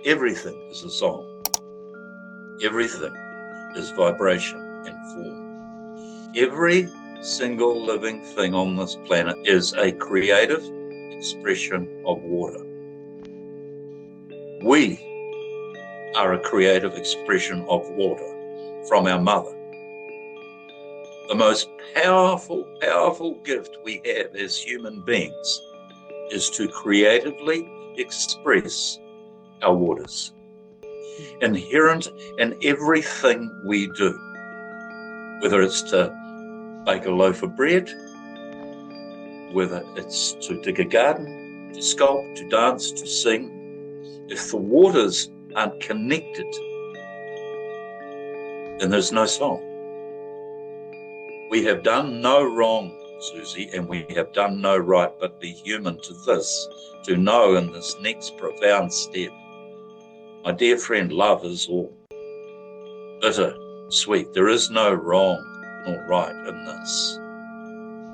Everything is a song. Everything is vibration and form. Every single living thing on this planet is a creative expression of water. We are a creative expression of water from our mother. The most powerful gift we have as human beings is to creatively express our waters. Inherent in everything we do, whether it's to bake a loaf of bread, whether it's to dig a garden, to sculpt, to dance, to sing, if the waters aren't connected, then there's no song. We have done no wrong, Susie, and we have done no right, but be human to this, to know in this next profound step. My dear friend, love is all. Bitter, sweet, there is no wrong nor right in this.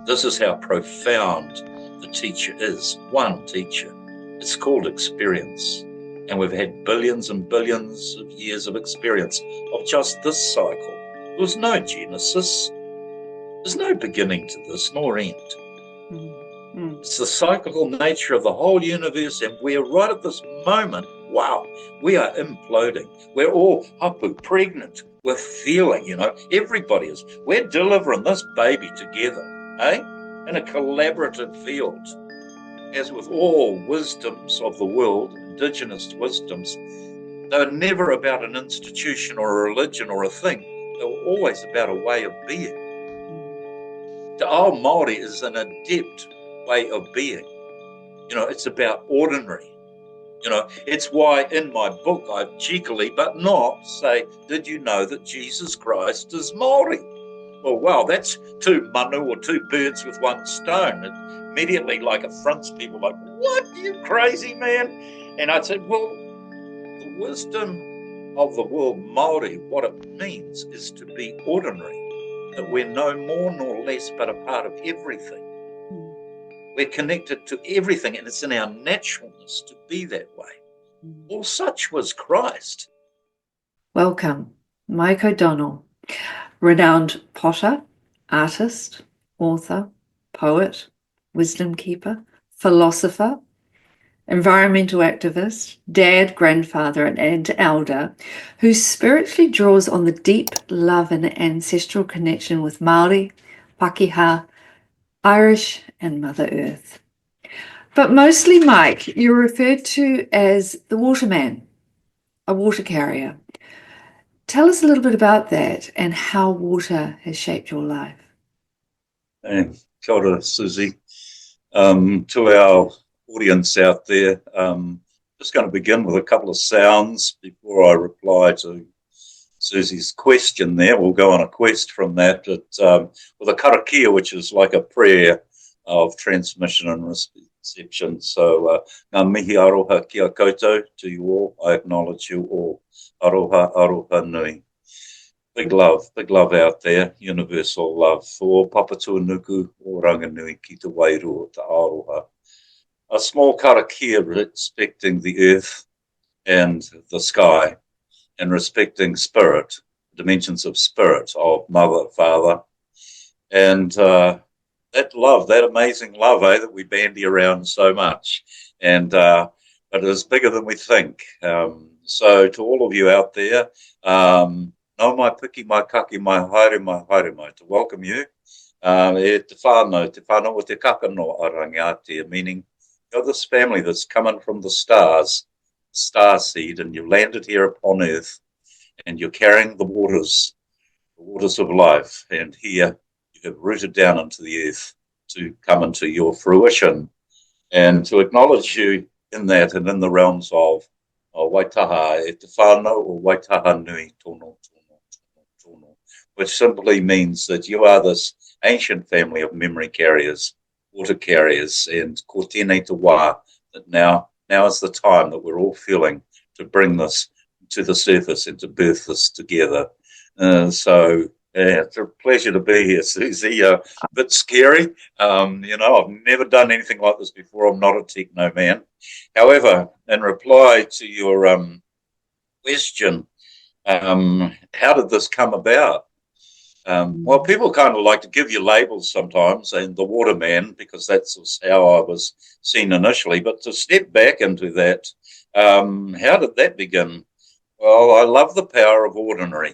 This is how profound the teacher is, one teacher. It's called experience. And we've had billions and billions of years of experience of just this cycle. There was no genesis. There's no beginning to this, nor end. It's the cyclical nature of the whole universe, and we're right at this moment, wow, we are imploding. We're all hapu, pregnant, we're feeling, everybody is. We're delivering this baby together, in a collaborative field. As with all wisdoms of the world, indigenous wisdoms, they were never about an institution or a religion or a thing. They were always about a way of being. Te Ao Māori is an adept way of being. It's about ordinary. It's why in my book I cheekily but not say, did you know that Jesus Christ is Māori? Well, wow, that's two manu or two birds with one stone. It immediately affronts people like, what, you crazy man? And I said, well, the wisdom of the world Māori, what it means is to be ordinary, that we're no more nor less but a part of everything. We're connected to everything, and it's in our naturalness to be that way. Well, such was Christ. Welcome, Mike O'Donnell, renowned potter, artist, author, poet, wisdom keeper, philosopher, environmental activist, dad, grandfather, and elder, who spiritually draws on the deep love and ancestral connection with Māori, Pakeha, Irish, and Mother Earth. But mostly, Mike, you're referred to as the waterman, a water carrier. Tell us a little bit about that and how water has shaped your life. Kia ora, Susie. To our audience out there, just going to begin with a couple of sounds before I reply to Susie's question there. We'll go on a quest from that with a karakia, which is like a prayer of transmission and reception. So, ngā mihi aroha kia koutou to you all. I acknowledge you all. Aroha, aroha nui. Big love out there, universal love for Papatūānuku o Ranganui ki te Wairua, te aroha. A small karakia respecting the earth and the sky, and respecting spirit, dimensions of spirit, of mother, father, and that love, that amazing love, that we bandy around so much, and but it is bigger than we think. So to all of you out there, no mai piki, mai kaki, mai haere mai, to welcome you. E te whānau o te kakano a rangiatea, meaning you're this family that's coming from the stars, star seed, and you landed here upon earth, and you're carrying the waters of life, and here you have rooted down into the earth to come into your fruition, and to acknowledge you in that and in the realms of waitaha e te whānau o waitaha nui tono, which simply means that you are this ancient family of memory carriers, water carriers, and ko tēnei te wā, that now is the time that we're all feeling to bring this to the surface and to birth this together. So Yeah, it's a pleasure to be here, Susie. A bit scary. I've never done anything like this before. I'm not a techno man. However, in reply to your question, how did this come about? Well, people kind of like to give you labels sometimes, and the waterman, because that's how I was seen initially. But to step back into that, how did that begin? Well, I love the power of ordinary,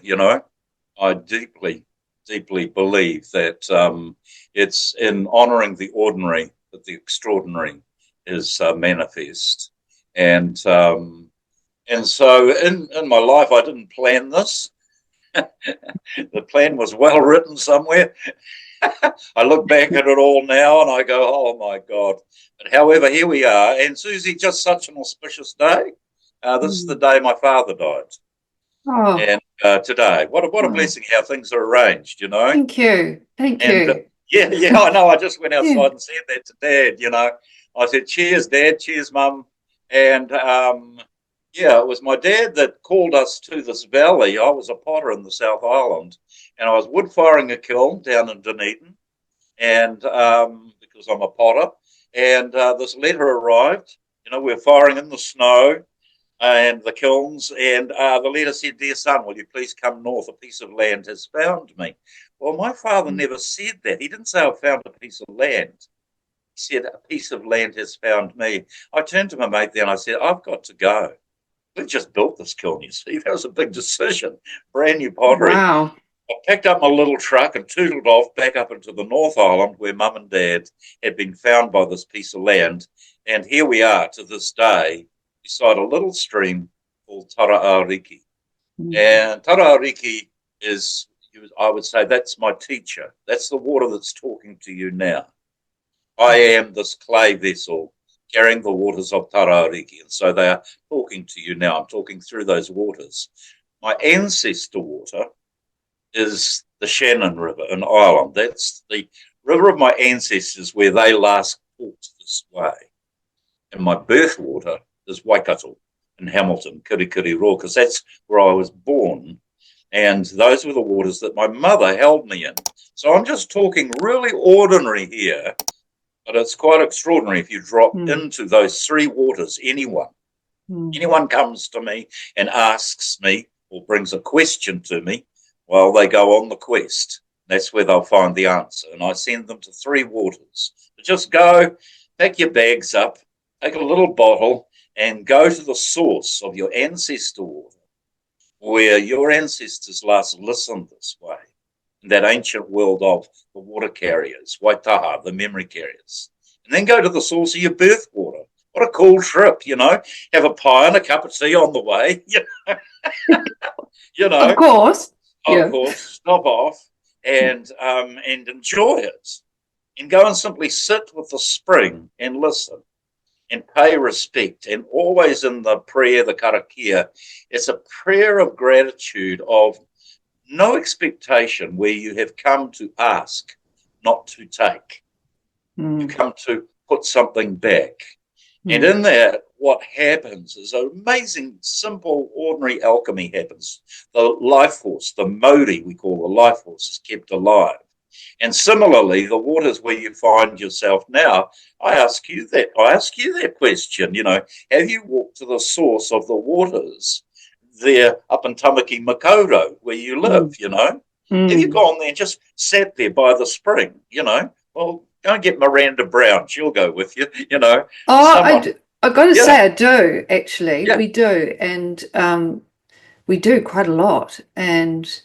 I deeply, deeply believe that it's in honouring the ordinary that the extraordinary is manifest. And so in my life, I didn't plan this. The plan was well written somewhere. I look back at it all now and I go, oh my God. But however, here we are. And Susie, just such an auspicious day. This is the day my father died. Oh, And today, what a blessing how things are arranged, thank you. Thank you. Yeah, I know. I just went outside Yeah. and said that to Dad, I said, cheers, Dad, cheers, Mum. And it was my dad that called us to this valley. I was a potter in the South Island, and I was wood firing a kiln down in Dunedin, and because I'm a potter, and this letter arrived. We're firing in the snow and the kilns, and the letter said, "Dear son, will you please come north? A piece of land has found me." Well, my father never said that. He didn't say I found a piece of land. He said, "A piece of land has found me." I turned to my mate there and I said, "I've got to go." We just built this kiln, you see. That was a big decision. Brand new pottery. Wow. I picked up my little truck and tootled off back up into the North Island where Mum and Dad had been found by this piece of land. And here we are to this day beside a little stream called Tarariki. And Tarariki is, I would say, that's my teacher. That's the water that's talking to you now. I am this clay vessel carrying the waters of Tarariki. And so they are talking to you now. I'm talking through those waters. My ancestor water is the Shannon River in Ireland. That's the river of my ancestors where they last walked this way. And my birth water is Waikato in Hamilton, Kirikiriroa, because that's where I was born. And those were the waters that my mother held me in. So I'm just talking really ordinary here, but it's quite extraordinary if you drop into those three waters. Anyone comes to me and asks me or brings a question to me, well, they go on the quest. That's where they'll find the answer. And I send them to three waters. So just go, pack your bags up, take a little bottle, and go to the source of your ancestor water, where your ancestors last listened this way, in that ancient world of the water carriers, Waitaha, the memory carriers. And then go to the source of your birth water. What a cool trip, Have a pie and a cup of tea on the way, Of course. Of course, stop off and enjoy it. And go and simply sit with the spring and listen and pay respect. And always in the prayer, the karakia, it's a prayer of gratitude, of no expectation, where you have come to ask, not to take. You come to put something back. And in that, what happens is an amazing, simple, ordinary alchemy happens. The life force, the modi we call the life force, is kept alive. And similarly, the waters where you find yourself now, I ask you that question, have you walked to the source of the waters there up in Tamaki Makaurau, where you live, Have you gone there and just sat there by the spring, Well, go and get Miranda Brown. She'll go with you, Oh, I've got to say I do, actually. Yeah. We do. And we do quite a lot. And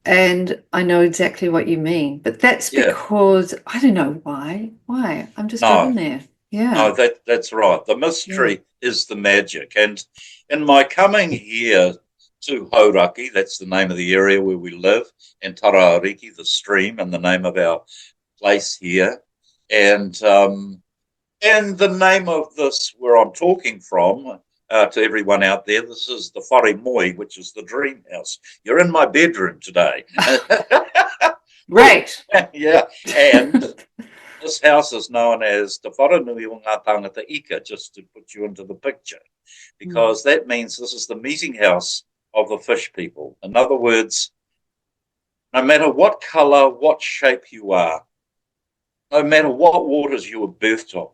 I know exactly what you mean. But that's because I don't know why. I'm just going there. Yeah. No, that's right. The mystery is the magic. And in my coming here to Hauraki, that's the name of the area where we live, and Tarariki, the stream, and the name of our place here. And the name of this, where I'm talking from, to everyone out there, this is the Whare Moi, which is the dream house. You're in my bedroom today. Right. Yeah. And this house is known as Te Wharanui o Ngā Tangata Ika, just to put you into the picture, because that means this is the meeting house of the fish people. In other words, No matter what colour, what shape you are, no matter what waters you were birthed of,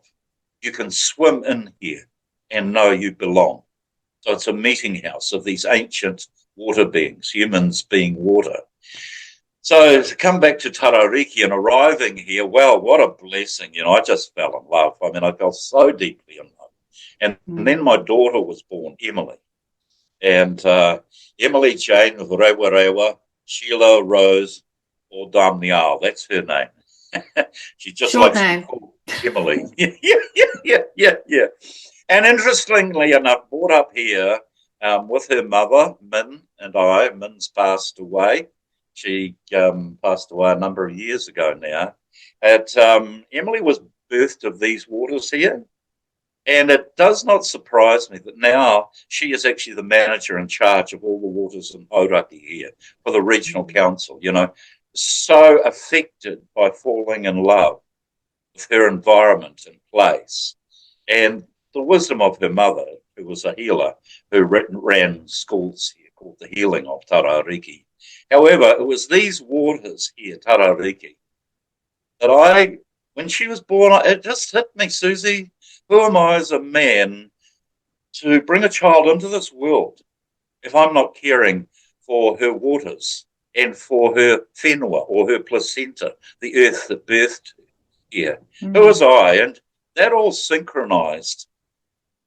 you can swim in here and know you belong. So it's a meeting house of these ancient water beings, humans being water. So to come back to Tarariki and arriving here, well, what a blessing. I just fell in love. I mean, I fell so deeply in love. And then my daughter was born, Emily. And Emily Jane with Rewa, Sheila Rose or Damiao, that's her name. She just Short likes name. to be called Emily. Yeah. And interestingly enough, brought up here with her mother, Min, and I. Min's passed away. She passed away a number of years ago now. Emily was birthed of these waters here. And it does not surprise me that now she is actually the manager in charge of all the waters in Hauraki here for the regional council, so affected by falling in love with her environment and place. And the wisdom of her mother, who was a healer, who ran schools here called the Healing of Tarariki. However, it was these waters here, Tarariki, that when she was born, it just hit me, Susie, who am I as a man to bring a child into this world if I'm not caring for her waters and for her whenua or her placenta, the earth that birthed her here? Who was I? And that all synchronized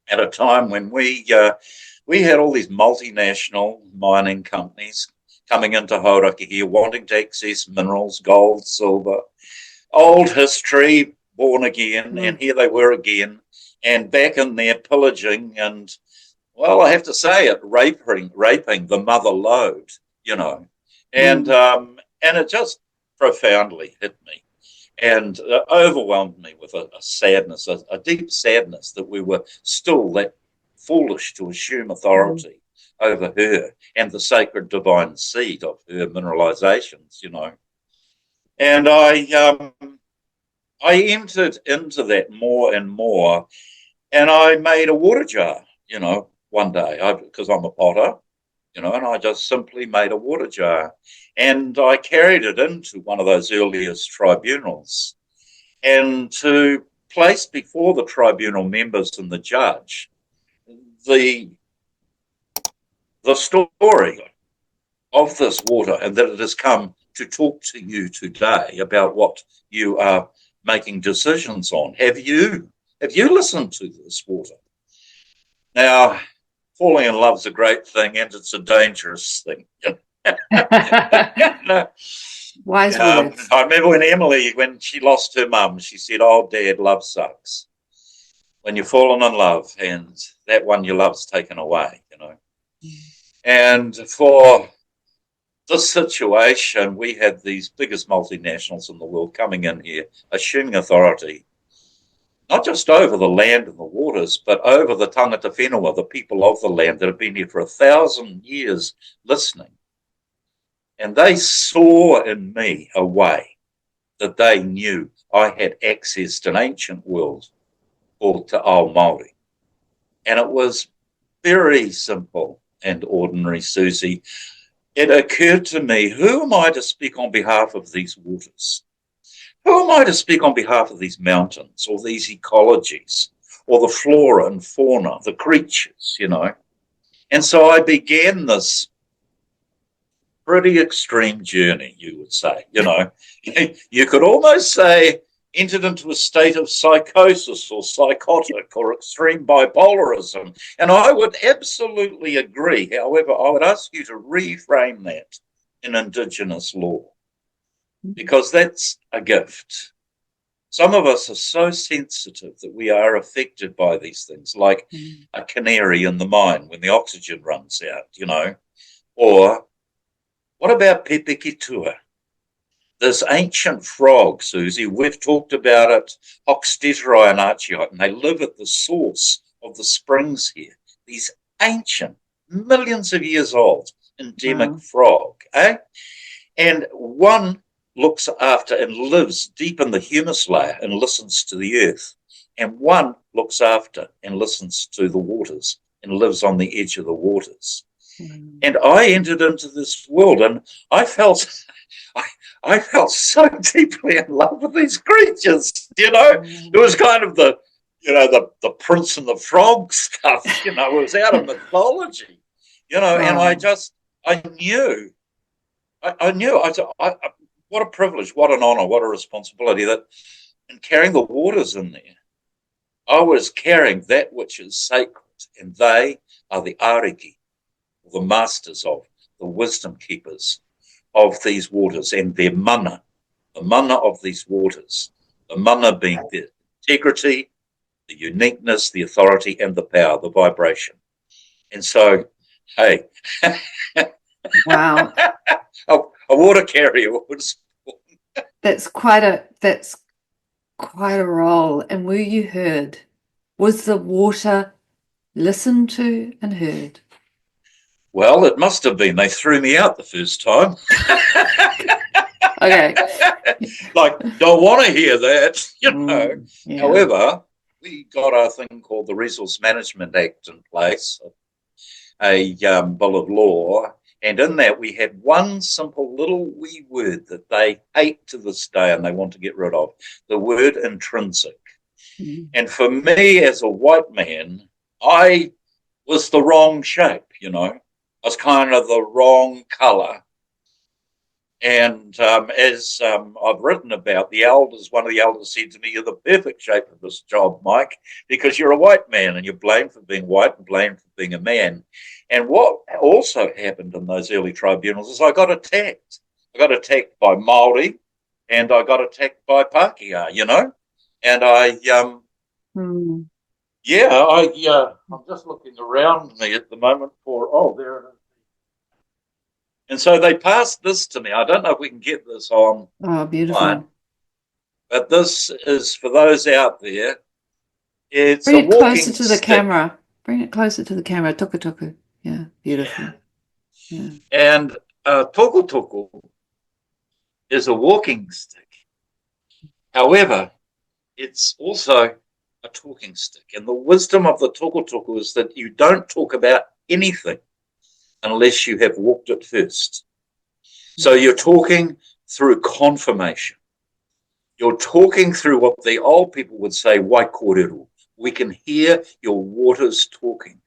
at a time when we had all these multinational mining companies coming into Hauraki here, wanting to access minerals, gold, silver, old history, born again, and here they were again, and back in there pillaging and, well, I have to say it, raping the mother lode, and it just profoundly hit me and overwhelmed me with a sadness, a deep sadness that we were still that foolish to assume authority over her and the sacred divine seed of her mineralizations, And I entered into that more and more, and I made a water jar, one day, because I'm a potter, and I just simply made a water jar. And I carried it into one of those earliest tribunals, and to place before the tribunal members and the judge the story of this water, and that it has come to talk to you today about what you are making decisions on. Have you listened to this water? Now, falling in love is a great thing, and it's a dangerous thing. Wise words. I remember when she lost her mum, she said, "Oh, Dad, love sucks. When you've fallen in love and that one you love's taken away, And for this situation, we had these biggest multinationals in the world coming in here, assuming authority, not just over the land and the waters, but over the tangata whenua, the people of the land that have been here for 1,000 years listening. And they saw in me a way that they knew I had accessed an ancient world called Te Māori. And it was very simple and ordinary, Susie. It occurred to me, who am I to speak on behalf of these waters? Who am I to speak on behalf of these mountains or these ecologies or the flora and fauna, the creatures, And so I began this pretty extreme journey, you would say, You could almost say entered into a state of psychosis or psychotic or extreme bipolarism. And I would absolutely agree. However, I would ask you to reframe that in Indigenous law, because that's a gift. Some of us are so sensitive that we are affected by these things, like a canary in the mine when the oxygen runs out, Or what about Pepekitua? This ancient frog, Susie, we've talked about it, Hoxteterai and Archeote, and they live at the source of the springs here. These ancient, millions of years old, endemic frog, And one looks after and lives deep in the humus layer and listens to the earth. And one looks after and listens to the waters and lives on the edge of the waters. And I entered into this world, and I felt so deeply in love with these creatures. It was kind of the prince and the frog stuff. It was out of mythology. And I knew. What a privilege, what an honor, what a responsibility that in carrying the waters in there, I was carrying that which is sacred, and they are the ariki, the masters of, the wisdom keepers of these waters, and their mana, the mana of these waters, the mana being the integrity, the uniqueness, the authority, and the power, the vibration. And so, hey. Wow. A water carrier was That's quite a role. And were you heard? Was the water listened to and heard? Well, it must have been. They threw me out the first time. Okay. Like, don't want to hear that, Yeah. However, we got a thing called the Resource Management Act in place, a bill of law. And in that, we had one simple little wee word that they hate to this day and they want to get rid of, the word intrinsic. And for me, as a white man, I was the wrong shape, I was kind of the wrong colour. And as I've written about, one of the elders said to me, "You're the perfect shape for this job, Mike, because you're a white man and you're blamed for being white and blamed for being a man." And what also happened in those early tribunals is I got attacked. I got attacked by Māori and I got attacked by Pākehā, And I'm just looking around me at the moment for, there it is. And so they passed this to me. I don't know if we can get this on. Oh, beautiful. Line, but this is for those out there. It's Bring it closer to the stick. camera. Bring it closer to the camera. Tuku. Yeah, beautiful. Yeah. And tuku is a walking stick. However, it's also a talking stick. And the wisdom of the tuku is that you don't talk about anything unless you have walked it first. So you're talking through confirmation. You're talking through what the old people would say, waikōrero. We can hear your waters talking.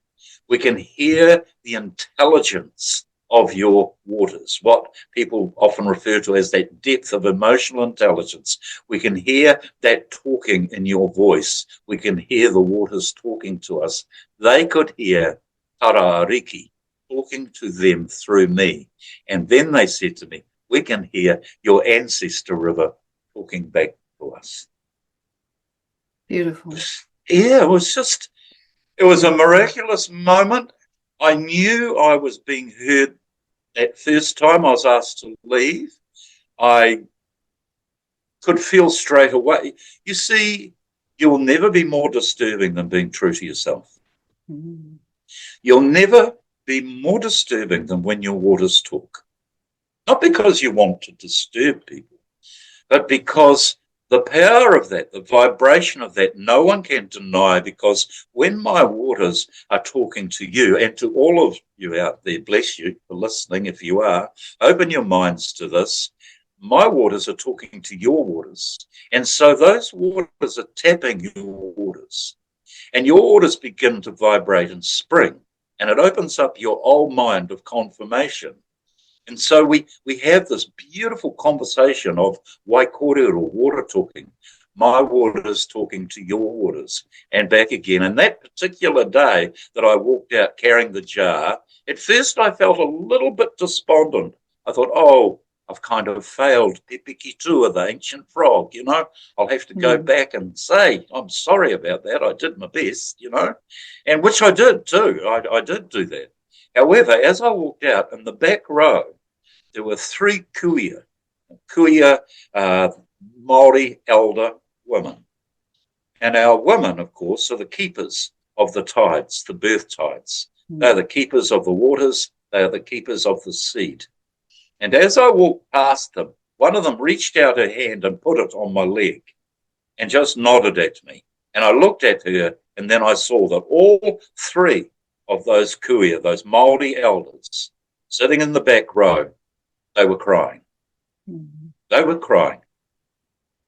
We can hear the intelligence of your waters, what people often refer to as that depth of emotional intelligence. We can hear that talking in your voice. We can hear the waters talking to us. They could hear Tarariki talking to them through me. And then they said to me, we can hear your ancestor river talking back to us. Beautiful. Yeah, it was a miraculous moment. I knew I was being heard that first time I was asked to leave. I could feel straight away. You see, you will never be more disturbing than being true to yourself. You'll never be more disturbing than when your waters talk. Not because you want to disturb people, but because the power of that, the vibration of that, no one can deny, because when my waters are talking to you and to all of you out there, bless you for listening if you are, open your minds to this. My waters are talking to your waters. And so those waters are tapping your waters. And your waters begin to vibrate and spring. And it opens up your old mind of confirmation. And so we have this beautiful conversation of waikōrero, water talking. My waters talking to your waters and back again. And that particular day that I walked out carrying the jar, at first I felt a little bit despondent. I thought, I've kind of failed Papatūānuku, the ancient frog, I'll have to go back and say, I'm sorry about that. I did my best, and which I did too. I did do that. However, as I walked out in the back row, there were 3 kuia Māori elder women. And our women, of course, are the keepers of the tides, the birth tides. They're the keepers of the waters. They are the keepers of the seed. And as I walked past them, one of them reached out her hand and put it on my leg and just nodded at me. And I looked at her, and then I saw that all 3 of those kuia, those Māori elders, sitting in the back row, they were crying. Mm-hmm. They were crying.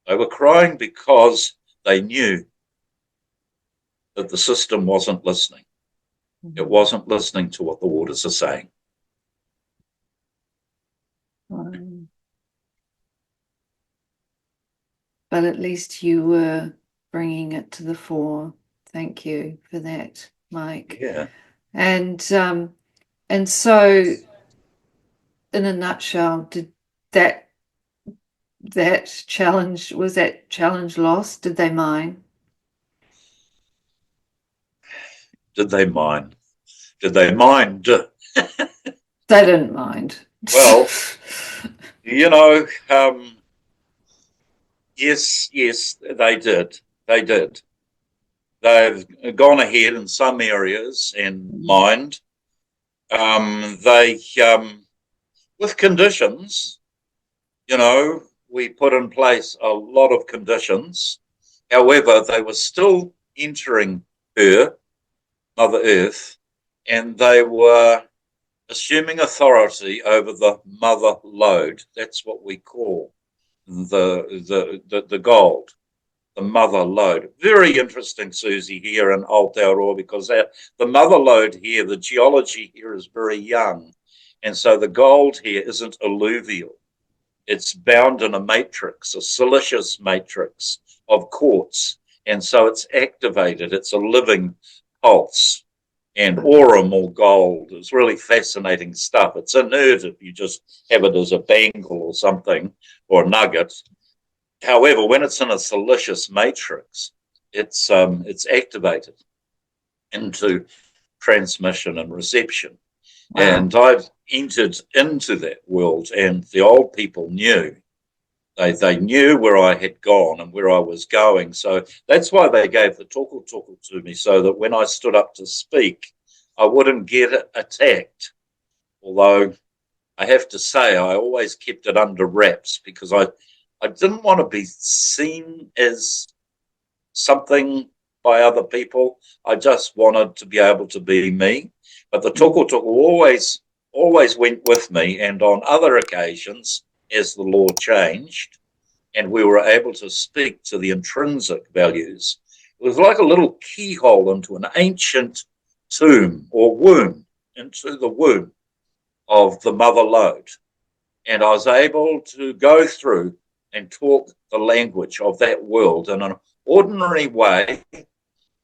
They were crying because they knew that the system wasn't listening. Mm-hmm. It wasn't listening to what the waters are saying. But at least you were bringing it to the fore. Thank you for that, Mike. Yeah. And so, in a nutshell, did that challenge, was that challenge lost? Did they mine? Did they mind? Did they mind? They didn't mind. Well, you know, yes, they did. They did. They've gone ahead in some areas and mined. With conditions, you know, we put in place a lot of conditions. However, they were still entering Mother Earth, and they were assuming authority over the mother lode. That's what we call the gold, the mother lode. Very interesting, Susie, here in Aotearoa, because the mother lode here, the geology here is very young. And so the gold here isn't alluvial. It's bound in a matrix, a siliceous matrix of quartz. And so it's activated. It's a living pulse. And aurum or gold is really fascinating stuff. It's inert if you just have it as a bangle or something, or a nugget. However, when it's in a siliceous matrix, it's activated into transmission and reception. Wow. And I've entered into that world, and the old people knew. They knew where I had gone and where I was going. So that's why they gave the toko to me, so that when I stood up to speak, I wouldn't get attacked. Although I have to say, I always kept it under wraps, because I didn't want to be seen as something by other people. I just wanted to be able to be me. But the toko always went with me, and on other occasions, as the law changed and we were able to speak to the intrinsic values, it was like a little keyhole into an ancient tomb or womb, into the womb of the mother lode. And I was able to go through and talk the language of that world in an ordinary way,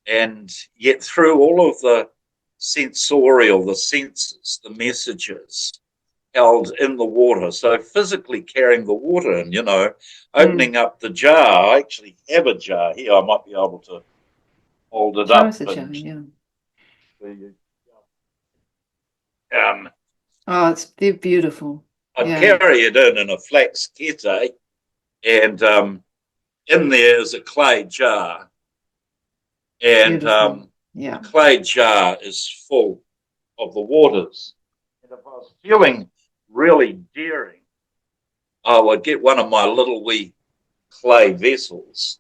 and yet through all of the sensorial, the senses, the messages held in the water. So physically carrying the water in, you know, opening up the jar. I actually have a jar here. I might be able to hold it up. Show us a jar, yeah. They're beautiful. I carry it in a flax kete, and in there is a clay jar. And the clay jar is full of the waters. And if I was feeling really daring, I would get one of my little wee clay vessels,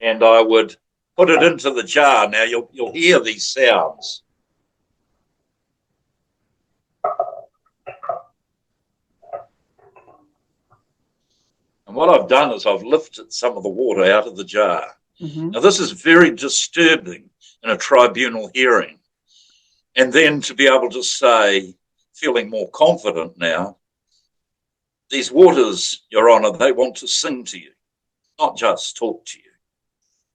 and I would put it into the jar. Now you'll hear these sounds. And what I've done is I've lifted some of the water out of the jar. Now, this is very disturbing in a tribunal hearing. And then to be able to say, feeling more confident now, these waters, Your Honour, they want to sing to you, not just talk to you.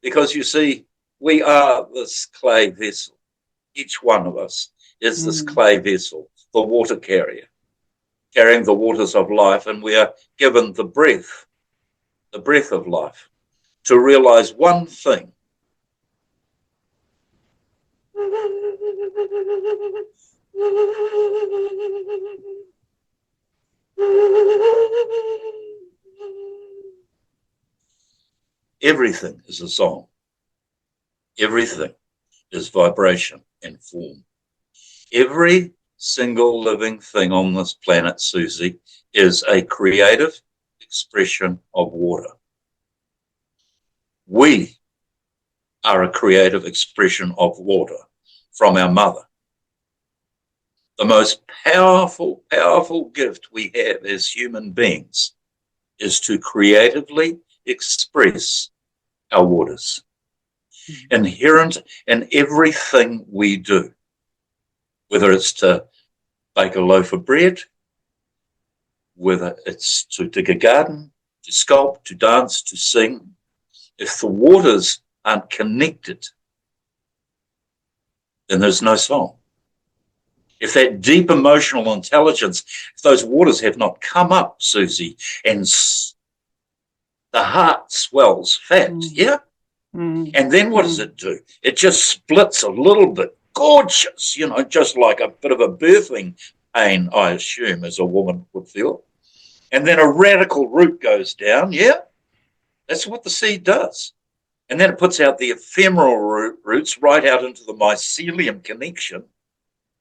Because you see, we are this clay vessel. Each one of us is this clay vessel, the water carrier, carrying the waters of life, and we are given the breath of life, to realize one thing. Everything is a song. Everything is vibration and form. Every single living thing on this planet, Susie, is a creative expression of water. We are a creative expression of water from our mother. The most powerful, powerful gift we have as human beings is to creatively express our waters. Inherent in everything we do, whether it's to bake a loaf of bread, whether it's to dig a garden, to sculpt, to dance, to sing, if the waters aren't connected, then there's no song. If that deep emotional intelligence, if those waters have not come up, Susie, and the heart swells fat, yeah? And then what does it do? It just splits a little bit. Gorgeous, you know, just like a bit of a birthing pain, I assume, as a woman would feel. And then a radical root goes down, yeah? That's what the seed does. And then it puts out the ephemeral roots right out into the mycelium connection.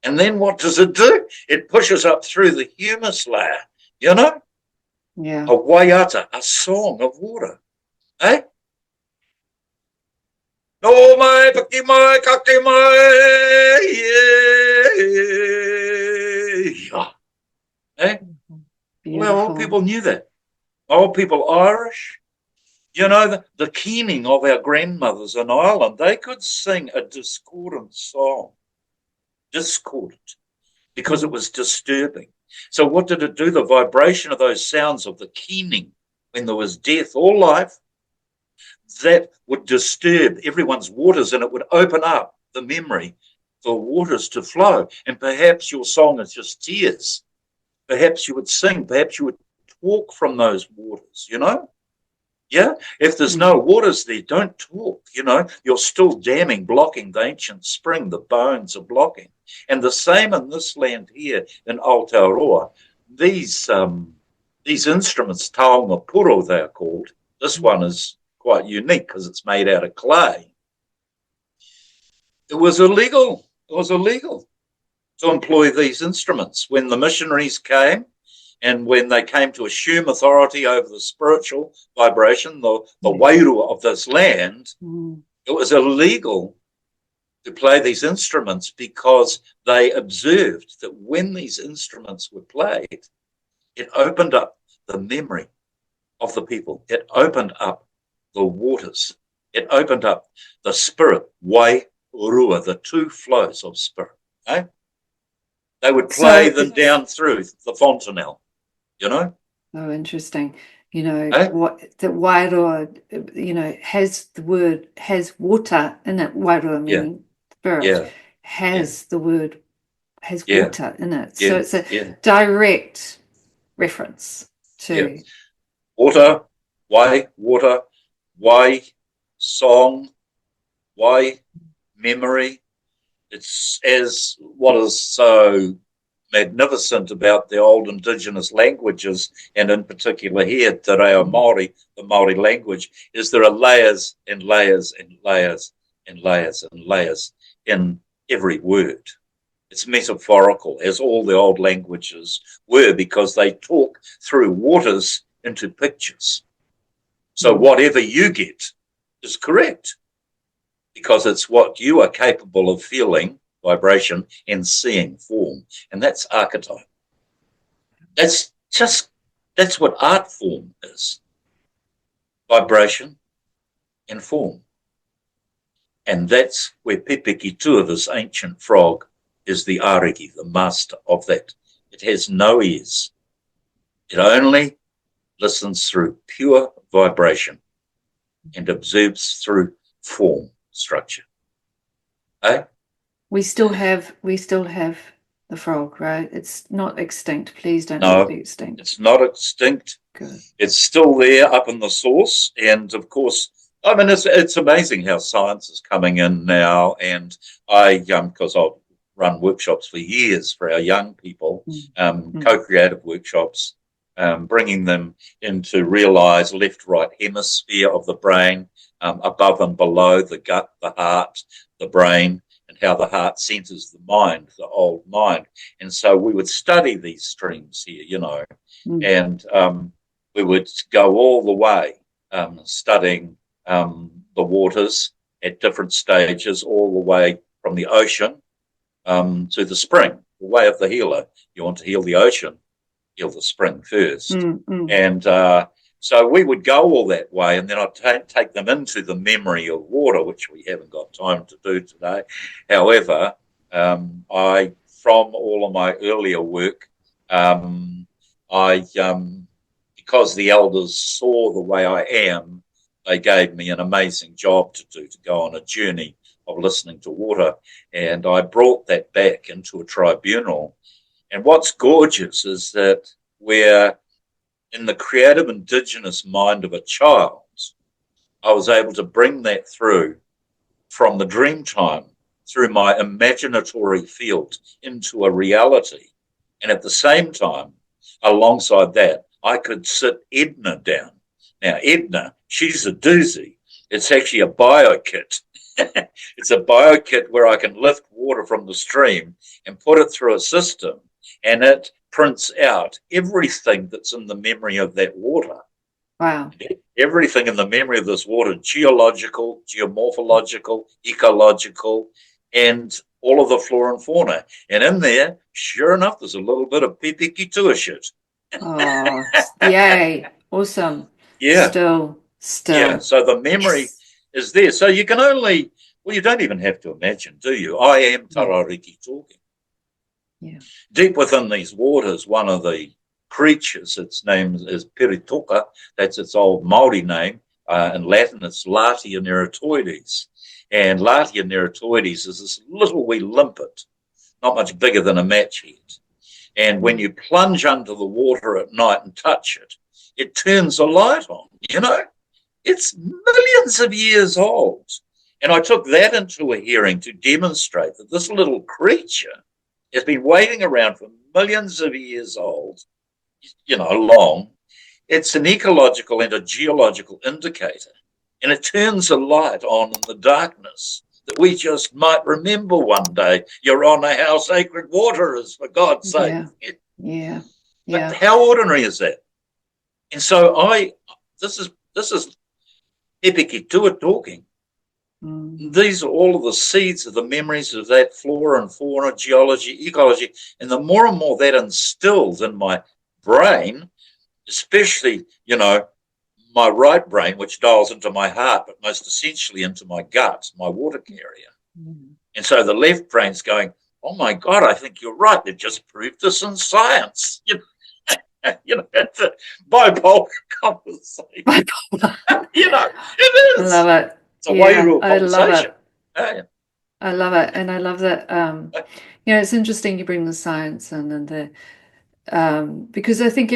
And then what does it do? It pushes up through the humus layer, you know? Yeah. A waiata, a song of water. Eh? No mai, paki mai, kake mai, yeah. Eh? Well, old people knew that. Old people Irish, you know, the keening of our grandmothers in Ireland, they could sing a discordant song. Discordant, because it was disturbing. So what did it do? The vibration of those sounds of the keening when there was death or life, that would disturb everyone's waters, and it would open up the memory for waters to flow. And perhaps your song is just tears. Perhaps you would sing, perhaps you would talk from those waters, you know? Yeah, if there's no waters there, don't talk, you know. You're still damming, blocking the ancient spring. The bones are blocking. And the same in this land here in Aotearoa. These instruments, taonga puro they are called. This one is quite unique because it's made out of clay. It was illegal. It was illegal to employ these instruments. When the missionaries came, and when they came to assume authority over the spiritual vibration, the Wairua of this land, it was illegal to play these instruments because they observed that when these instruments were played, it opened up the memory of the people. It opened up the waters. It opened up the spirit, Wairua, the two flows of spirit. Eh? They would play them down through the fontanelle. You know? Oh, interesting. You know, what the Wairua, you know, has water in it. Wairua meaning spirit, has the word, has water in it. So it's a direct reference to water, why song, why memory. It's as what is so magnificent about the old indigenous languages, and in particular here, Te Reo Māori, the Māori language, is there are layers and layers and layers and layers and layers in every word. It's metaphorical, as all the old languages were, because they talk through waters into pictures. So whatever you get is correct, because it's what you are capable of feeling, vibration, and seeing form. And that's archetype. That's what art form is. Vibration and form. And that's where Pepeki-tua, this ancient frog, is the ariki, the master of that. It has no ears. It only listens through pure vibration and observes through form, structure. Eh? We still have the frog, right? It's not extinct. Please don't let it be extinct. It's not extinct. Good. It's still there up in the source. And of course, I mean, it's amazing how science is coming in now. And because I've run workshops for years for our young people, co-creative workshops, bringing them into realize left-right hemisphere of the brain, above and below the gut, the heart, the brain, and how the heart centers the mind, the old mind. And so we would study these streams here, you know, and we would go all the way studying the waters at different stages, all the way from the ocean to the spring. the way of the healer. You want to heal the ocean, heal the spring first. And so we would go all that way, and then I'd take them into the memory of water, which we haven't got time to do today. However, from all of my earlier work, because the elders saw the way I am, they gave me an amazing job to do, to go on a journey of listening to water. And I brought that back into a tribunal. And what's gorgeous is that we're in the creative indigenous mind of a child. I was able to bring that through from the dream time, through my imaginatory field, into a reality. And at the same time, alongside that, I could sit Edna down. Now, Edna, she's a doozy. It's actually a bio kit. It's a bio kit where I can lift water from the stream and put it through a system, and it prints out everything that's in the memory of that water. Wow. Everything in the memory of this water, geological, geomorphological, ecological, and all of the flora and fauna. And in there, sure enough, there's a little bit of EP.15 shit. Oh, yay. Awesome. Yeah. Still. Yeah, so the memory is there. So you can only, well, you don't even have to imagine, do you? I am Tarariki talking. Yeah. Deep within these waters, one of the creatures, its name is Peritoka, that's its old Māori name. In Latin, it's Latia neratoides. And Latia neratoides is this little wee limpet, not much bigger than a match head. And when you plunge under the water at night and touch it, it turns a light on, you know? It's millions of years old. And I took that into a hearing to demonstrate that this little creature has been waiting around for millions of years old, you know, long. It's an ecological and a geological indicator. And it turns a light on in the darkness that we just might remember one day. You're on how sacred water is, for God's sake. Yeah. But how ordinary is that? And so this is Epikitua talking. These are all of the seeds of the memories of that flora and fauna, geology, ecology. And the more and more that instills in my brain, especially, you know, my right brain, which dials into my heart, but most essentially into my gut, my water carrier. And so the left brain's going, oh my God, I think you're right. They've just proved this in science. You know, it's a bipolar conversation. You know, it is. I love it. It's a Wairua conversation. I love it. Yeah. I love it. And I love that, you know, it's interesting you bring the science in, and the, because I think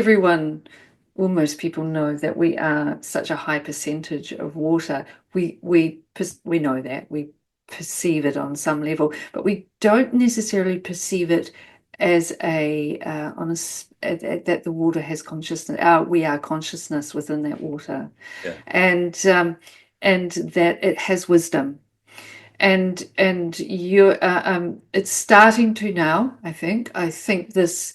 most people know that we are such a high percentage of water. We know that, we perceive it on some level, but we don't necessarily perceive it as that the water has consciousness. We are consciousness within that water, and that it has wisdom, and you it's starting to now. I think this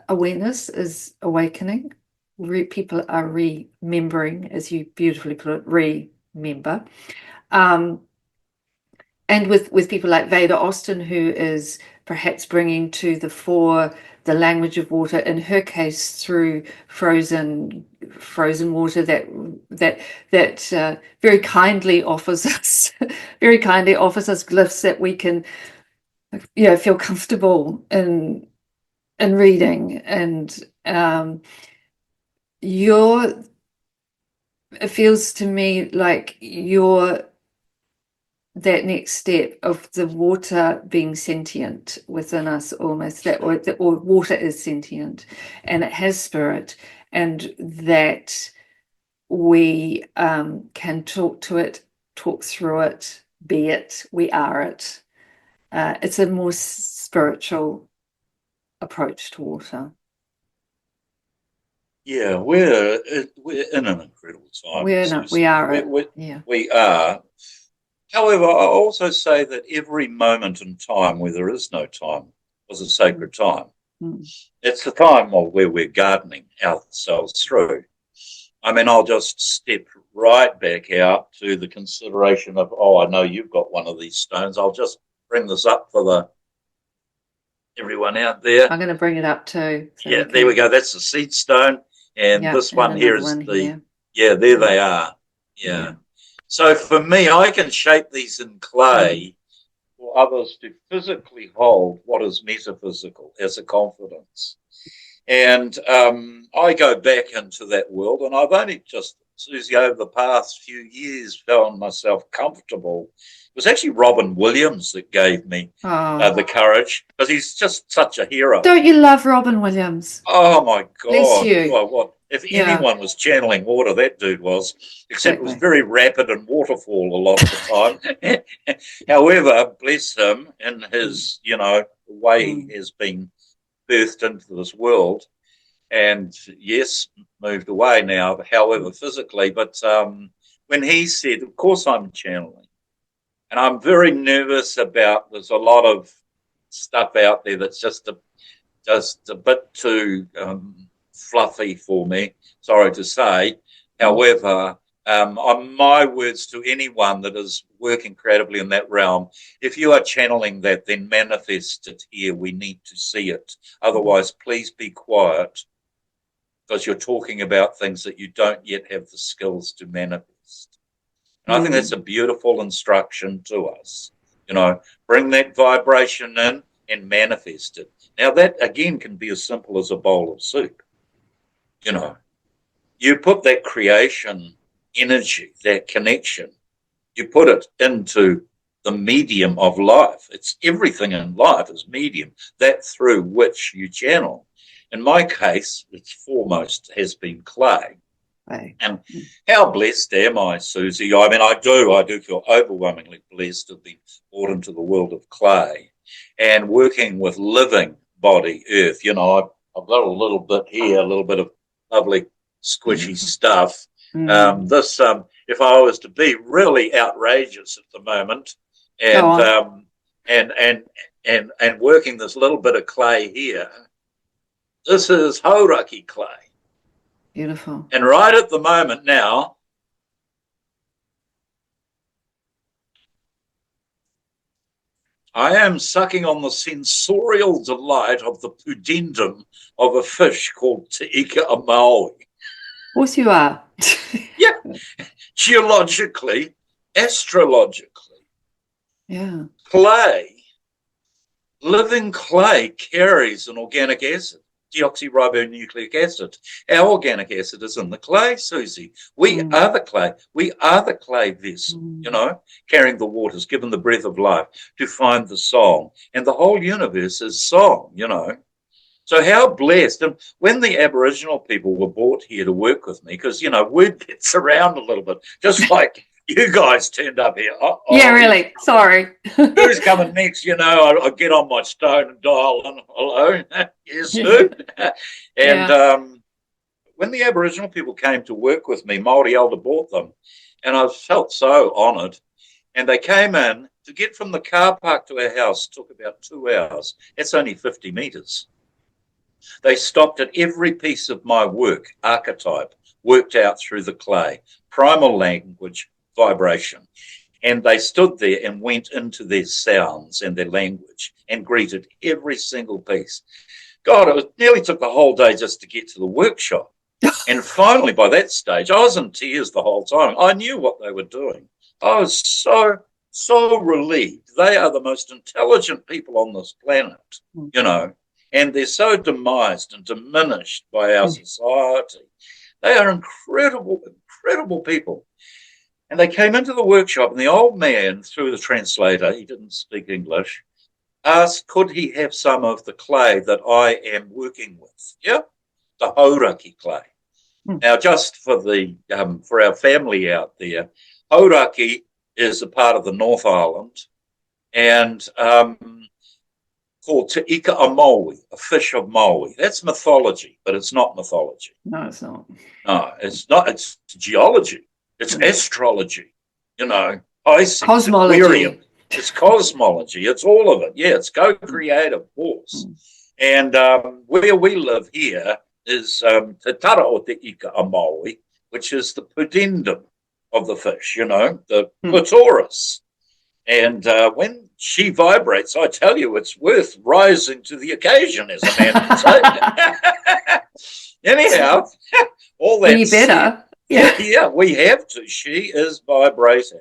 awareness is awakening. People are remembering, as you beautifully put it, remember. And with people like Veda Austin, who is perhaps bringing to the fore the language of water, in her case through frozen water that very kindly offers us glyphs that we can, you know, feel comfortable in reading. And it feels to me like that next step of the water being sentient within us, almost, or water is sentient and it has spirit, and that we can talk to it, talk through it, be it, we are it. It's a more spiritual approach to water. Yeah, we're in an incredible time. We are. However, I also say that every moment in time where there is no time was a sacred time. It's the time where we're gardening ourselves through. I mean, I'll just step right back out to the consideration of, I know you've got one of these stones. I'll just bring this up for everyone out there. I'm going to bring it up too. So yeah, there we go. That's the seed stone. And this one here is there they are. Yeah. So for me, I can shape these in clay for others to physically hold what is metaphysical as a confidence. And I go back into that world, and I've only just, Susie, over the past few years found myself comfortable. It was actually Robin Williams that gave me the courage, because he's just such a hero. Don't you love Robin Williams? Oh, my God. Bless you. Well, what? If anyone was channeling water, that dude was, except it was very rapid and waterfall a lot of the time. However, bless him, in his, the way he has been birthed into this world, and yes, moved away now, however, physically. But when he said, of course I'm channeling, and I'm very nervous about, there's a lot of stuff out there that's just a bit too fluffy for me, sorry to say. However, on my words to anyone that is working creatively in that realm, if you are channeling that, then manifest it here. We need to see it. Otherwise, please be quiet, because you're talking about things that you don't yet have the skills to manifest. And I think that's a beautiful instruction to us. Bring that vibration in and manifest it. Now, that, again, can be as simple as a bowl of soup. You put that creation energy, that connection, you put it into the medium of life. It's everything in life is medium, that through which you channel. In my case, it's foremost has been clay. Right. And how blessed am I, Susie? I mean, I do feel overwhelmingly blessed to be brought into the world of clay and working with living body earth. I've got a little bit here, a little bit of lovely squishy stuff. This, if I was to be really outrageous at the moment, and working this little bit of clay here, this is hauraki clay. Beautiful. And right at the moment now, I am sucking on the sensorial delight of the pudendum of a fish called Te Māori. Of course you are. Yeah, geologically, astrologically. Yeah. Clay, living clay carries an organic acid, deoxyribonucleic acid. Our organic acid is in the clay, Susie. We are the clay. We are the clay vessel, carrying the waters, given the breath of life to find the song. And the whole universe is song, So how blessed. And when the Aboriginal people were brought here to work with me, because, word gets around a little bit, just like you guys turned up here. Yeah, really. Sorry. Who's coming next? I get on my stone and dial in. Hello. Yes, who? And when the Aboriginal people came to work with me, Māori Elder brought them, and I felt so honoured. And they came in to get from the car park to our house. Took about 2 hours. It's only 50 metres. They stopped at every piece of my work, archetype, worked out through the clay, primal language, vibration. And they stood there and went into their sounds and their language and greeted every single piece. God, it nearly took the whole day just to get to the workshop. And finally, by that stage, I was in tears the whole time. I knew what they were doing. I was so relieved. They are the most intelligent people on this planet, and they're so demised and diminished by our society. They are incredible, incredible people. And they came into the workshop, and the old man, through the translator, he didn't speak English, asked, could he have some of the clay that I am working with? Yeah, the hauraki clay. Now, just for for our family out there, hauraki is a part of the North Island, and called Te Māori, a fish of Maui. That's mythology, but it's not mythology. No, it's not. No, it's not. It's geology. It's astrology. Cosmology. Aquarium. It's cosmology. It's all of it. Yeah, it's co-creative force. And where we live here is Te Tara o Te Māori, which is the pudendum of the fish, the clitoris. And when she vibrates, I tell you, it's worth rising to the occasion, as a man would say. Anyhow, all that you better. Yeah, we have to. She is vibrating.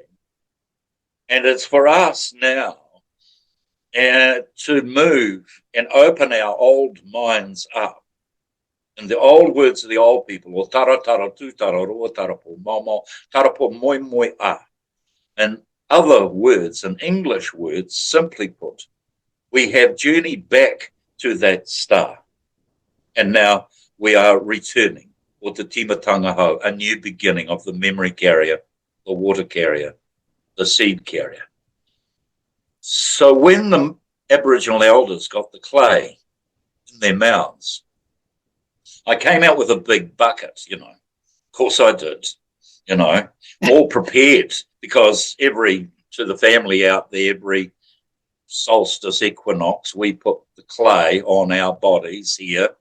And it's for us now to move and open our old minds up. And the old words of the old people, o tara tara tu tara roa tara po mamo, tara po moi moi a. And other words and English words, simply put, we have journeyed back to that star. And now we are returning, or te timatanga ho, a new beginning of the memory carrier, the water carrier, the seed carrier. So when the Aboriginal elders got the clay in their mouths, I came out with a big bucket, you know. Of course I did, you know, all prepared, because to the family out there, every solstice equinox, we put the clay on our bodies here,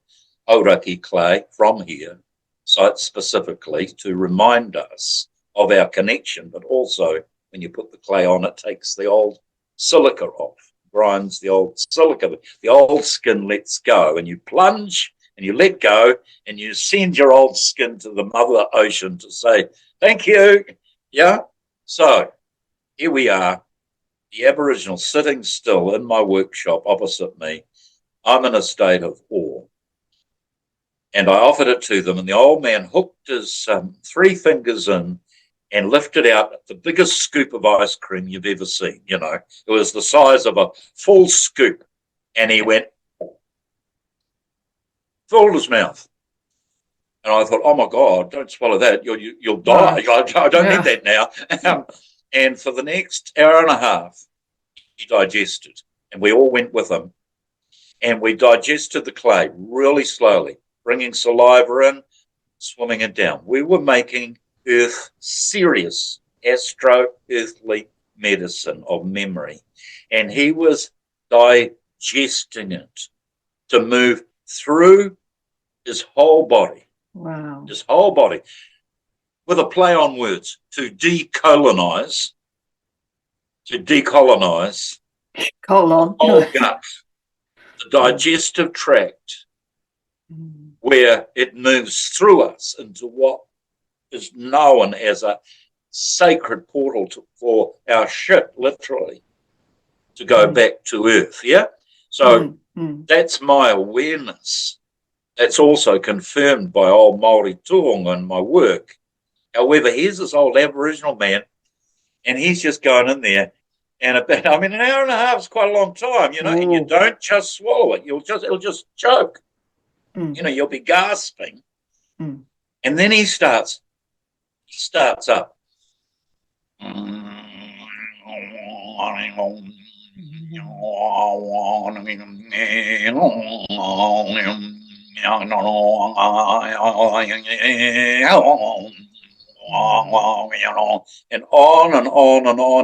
Auraki clay from here, site specifically, to remind us of our connection. But also, when you put the clay on, it takes the old silica off, grinds the old silica, the old skin lets go, and you plunge and you let go, and you send your old skin to the mother ocean to say, thank you. Yeah. So here we are, the Aboriginal sitting still in my workshop opposite me. I'm in a state of awe. And I offered it to them, and the old man hooked his 3 fingers in and lifted out the biggest scoop of ice cream you've ever seen. You know, it was the size of a full scoop. And he went, filled his mouth. And I thought, oh my God, don't swallow that. You'll die. Right. I don't need that now. And for the next hour and a half, he digested. And we all went with him. And we digested the clay really slowly, bringing saliva in, swimming it down. We were making serious astro-earthly medicine of memory. And he was digesting it to move through his whole body. Wow. His whole body. With a play on words, to decolonize Colon. whole gut, the digestive tract, where it moves through us into what is known as a sacred portal for our ship, literally, to go back to Earth. Yeah? So that's my awareness. That's also confirmed by old Māori tuonga in my work. However, here's this old Aboriginal man, and he's just going in there. And an hour and a half is quite a long time, you know, and you don't just swallow it. It'll just choke. You know, you'll be gasping. And then he starts up. And on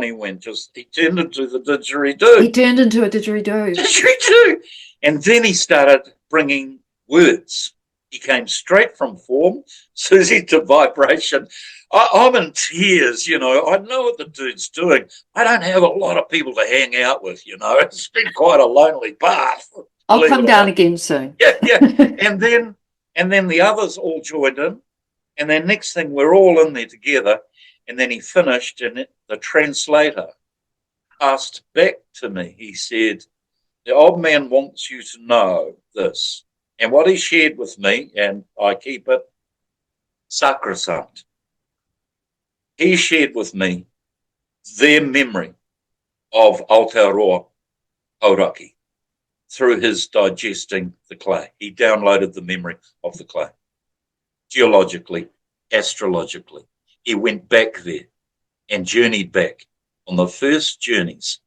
he went. He turned into the didgeridoo. He turned into a didgeridoo. Didgeridoo. And then he started bringing words. He came straight from form, Susie, to vibration. I'm in tears, you know. I know what the dude's doing. I don't have a lot of people to hang out with, you know. It's been quite a lonely path. I'll come down again soon. Yeah. And then the others all joined in. And then next thing, we're all in there together. And then he finished, and the translator passed back to me. He said, the old man wants you to know this. And what he shared with me, and I keep it sacrosanct, he shared with me their memory of Aotearoa Hauraki through his digesting the clay. He downloaded the memory of the clay. Geologically, astrologically. He went back there and journeyed back on the first journeys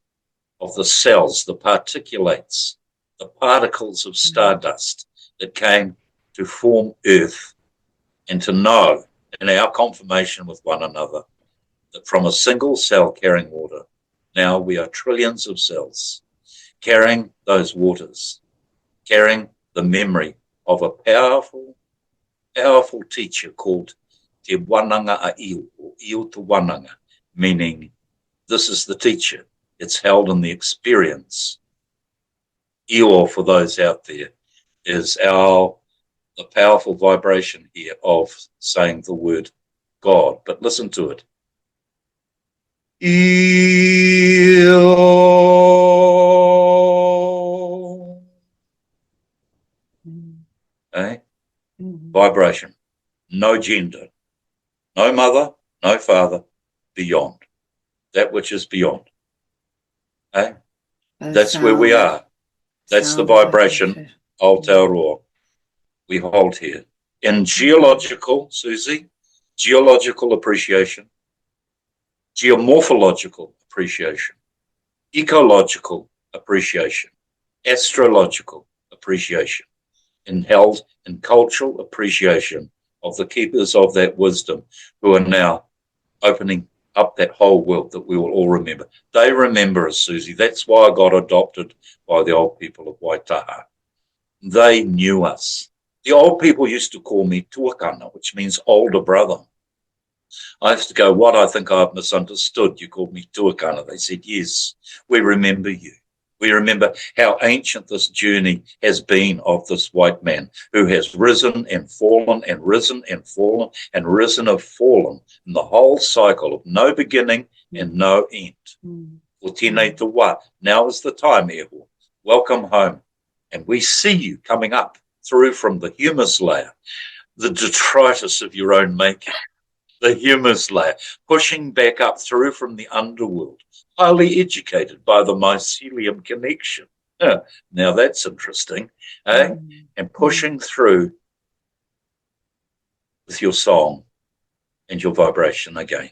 of the cells, the particulates, the particles of stardust that came to form Earth, and to know in our confirmation with one another that from a single cell carrying water, now we are trillions of cells carrying those waters, carrying the memory of a powerful teacher called Te Wananga a Iu, or Iu Te Wananga, meaning this is the teacher, It's held in the experience. Iwa, for those out there, is the powerful vibration here of saying the word God. But listen to it. Eh? Vibration. No gender. No mother, no father, beyond. That which is beyond. Eh? That's where we are. That's the vibration of Aotearoa we hold here. In geological, Susie, geological appreciation, geomorphological appreciation, ecological appreciation, astrological appreciation, and held in cultural appreciation of the keepers of that wisdom who are now opening up that whole world that we will all remember. They remember us, Susie. That's why I got adopted by the old people of Waitaha. They knew us. The old people used to call me tuakana, which means older brother. I used to go, what, I think I've misunderstood. You called me tuakana. They said, yes, we remember you. We remember how ancient this journey has been of this white man who has risen and fallen and risen and fallen and risen and fallen in the whole cycle of no beginning and no end. O tēnei te wā. Now is the time, Eho. Welcome home. And we see you coming up through from the humus layer, the detritus of your own making, the humus layer, pushing back up through from the underworld, highly educated by the mycelium connection. Now that's interesting, eh? And pushing through with your song and your vibration again.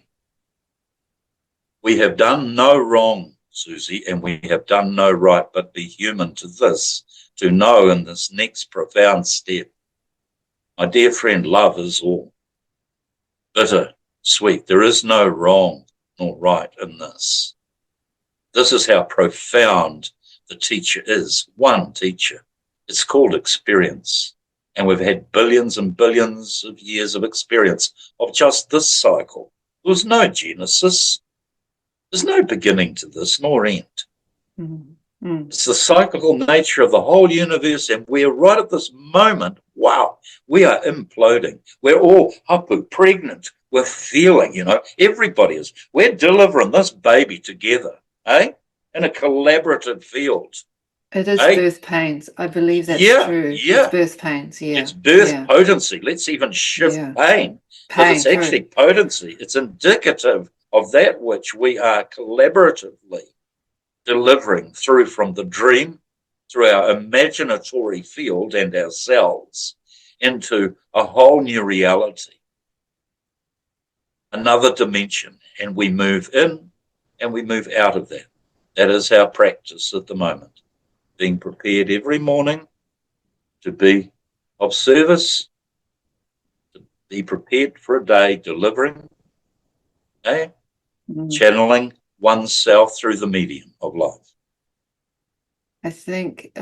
We have done no wrong, Susie, and we have done no right, but be human to this, to know in this next profound step. My dear friend, love is all. Bitter, sweet, there is no wrong nor right in this. This is how profound the teacher is, one teacher. It's called experience. And we've had billions and billions of years of experience of just this cycle. There was no genesis. There's no beginning to this, nor end. It's the cyclical nature of the whole universe, and we're right at this moment, wow, we are imploding. We're all hapu, pregnant. We're feeling, everybody is. We're delivering this baby together, in a collaborative field. It is birth pains. I believe that's true. Yeah. It's birth pains, yeah. It's birth potency. Let's even shift pain. But it's actually potency. It's indicative of that which we are collaboratively delivering through from the dream, through our imaginatory field and ourselves, into a whole new reality, another dimension, and we move in and we move out of that. That is our practice at the moment, being prepared every morning to be of service, to be prepared for a day, delivering, channeling oneself through the medium of love. I think I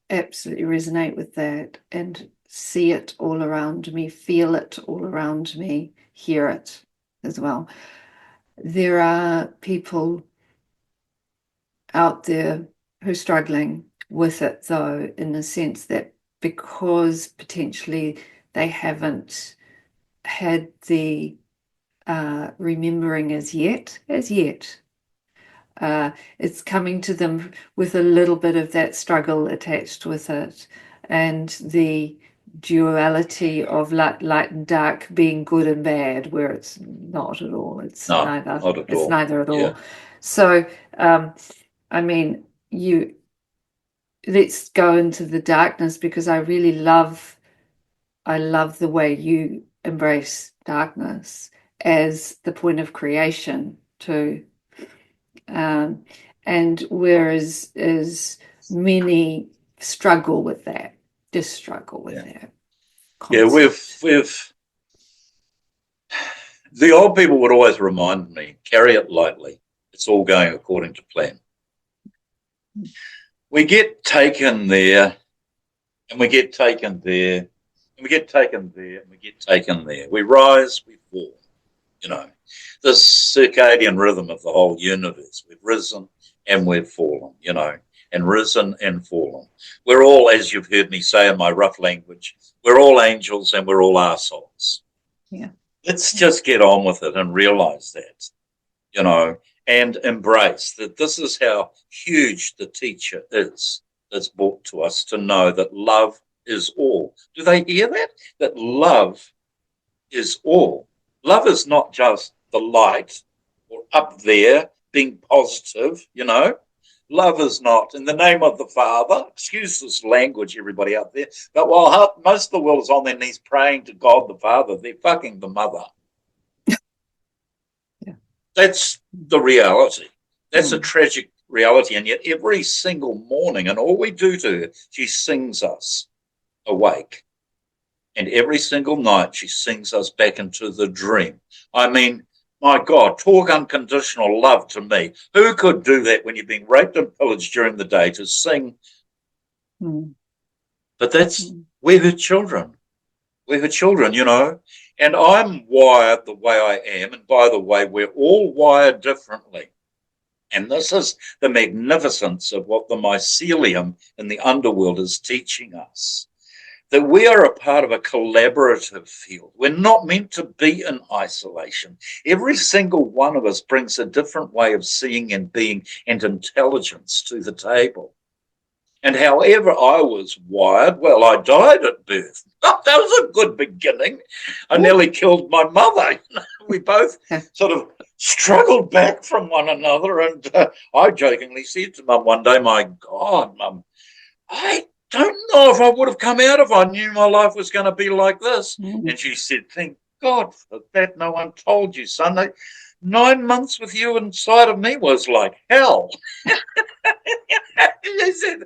absolutely resonate with that and see it all around me, feel it all around me, hear it as well. There are people out there who are struggling with it, though, in the sense that because potentially they haven't had the remembering as yet, it's coming to them with a little bit of that struggle attached with it, and the duality of light and dark being good and bad, where it's not at all. It's neither at all. So, let's go into the darkness, because I really love the way you embrace darkness as the point of creation too. And whereas many struggle with that, that concept. Yeah, we've the old people would always remind me, carry it lightly. It's all going according to plan. We get taken there, and we get taken there, and we get taken there, and we get taken there. We rise, we fall. you know, this circadian rhythm of the whole universe. We've risen and we've fallen, you know, and risen and fallen. We're all, as you've heard me say in my rough language, we're all angels and we're all arseholes. Yeah. Let's just get on with it and realize that, you know, and embrace that this is how huge the teacher is that's brought to us to know that love is all. Do they hear that? That love is all. Love is not just the light or up there being positive, you know. Love is not in the name of the Father. Excuse this language, everybody out there. But while most of the world is on their knees praying to God the Father, they're fucking the mother. Yeah. That's the reality. That's a tragic reality. And yet every single morning, and all we do to her, she sings us awake. And every single night she sings us back into the dream. I mean, my God, talk unconditional love to me. Who could do that when you're being raped and pillaged during the day to sing? But we're her children. We're her children, you know. And I'm wired the way I am. And by the way, we're all wired differently. And this is the magnificence of what the mycelium in the underworld is teaching us. That we are a part of a collaborative field. We're not meant to be in isolation. Every single one of us brings a different way of seeing and being and intelligence to the table. And however I was wired, well, I died at birth. That was a good beginning. I nearly killed my mother. We both sort of struggled back from one another. And I jokingly said to Mum one day, my God, Mum, I don't know if I would have come out if I knew my life was going to be like this. And she said, thank God for that. No one told you, son. 9 months with you inside of me was like hell. She said,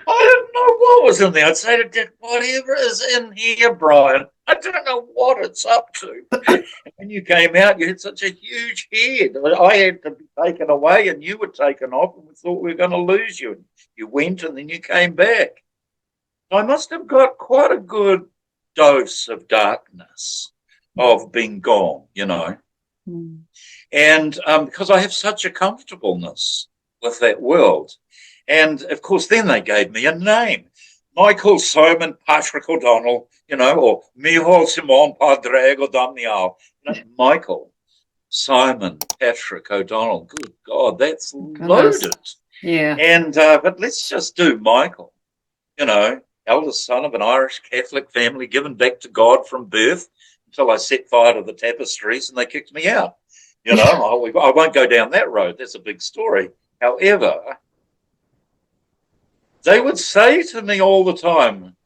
I didn't know what was in there. I'd say to Dick, whatever is in here, Brian, I don't know what it's up to. And when you came out, you had such a huge head. I had to be taken away and you were taken off and we thought we were going to lose you. You went and then you came back. I must have got quite a good dose of darkness of being gone, you know. And because I have such a comfortableness with that world. And, of course, then they gave me a name. Michael Simon Patrick O'Donnell, you know, or Michael Simon Padraig O'Donnell. Michael Simon Patrick O'Donnell. Good God, that's loaded. Yeah. And but let's just do Michael, you know, eldest son of an Irish Catholic family given back to God from birth until I set fire to the tapestries and they kicked me out. You know, I won't go down that road. That's a big story. However, they would say to me all the time,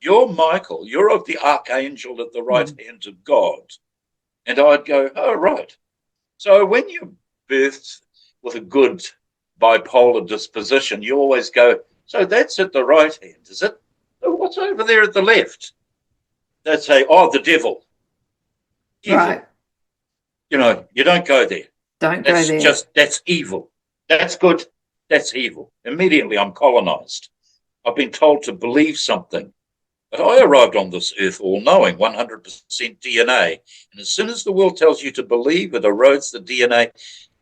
you're Michael, you're of the archangel at the right hand of God. And I'd go, oh, right. So when you're birthed with a good bipolar disposition, you always go, so that's at the right hand, is it? So what's over there at the left? They'd say, oh, the devil. Evil. Right. You know, you don't go there. Don't go there. That's evil. That's good. That's evil. Immediately I'm colonized. I've been told to believe something. But I arrived on this earth all knowing 100% DNA. And as soon as the world tells you to believe, it erodes the DNA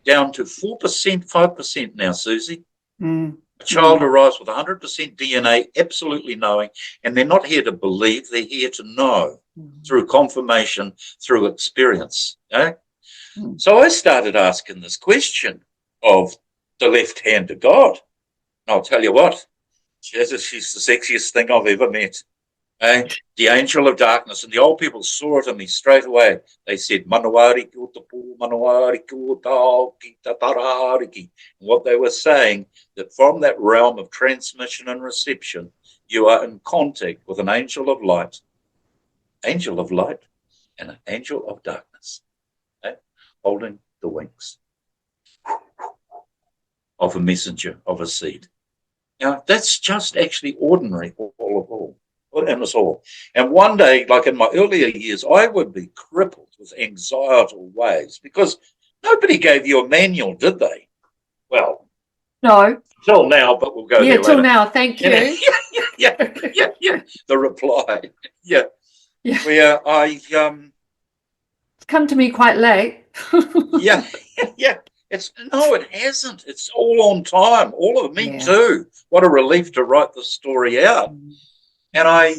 down to 4%, 5% now, Susie. A child arrives with 100% DNA, absolutely knowing, and they're not here to believe, they're here to know through confirmation, through experience. Okay? So I started asking this question of the left hand of God. And I'll tell you what, she's the sexiest thing I've ever met. The angel of darkness. And the old people saw it in me straight away. They said, Manuari ki o te pū, Manuari ki o tau, ki te Tarariki. And what they were saying, that from that realm of transmission and reception, you are in contact with an angel of light and an angel of darkness, holding the wings of a messenger, of a seed. Now, that's just actually ordinary, all in us all. And one day, like in my earlier years, I would be crippled with anxietal waves because nobody gave you a manual, did they? Well, no. Till now, but we'll go there later. Till now, thank you. Yeah. The reply. Yeah. Where It's come to me quite late. Yeah, yeah. It hasn't. It's all on time. All of me too. What a relief to write the story out. And I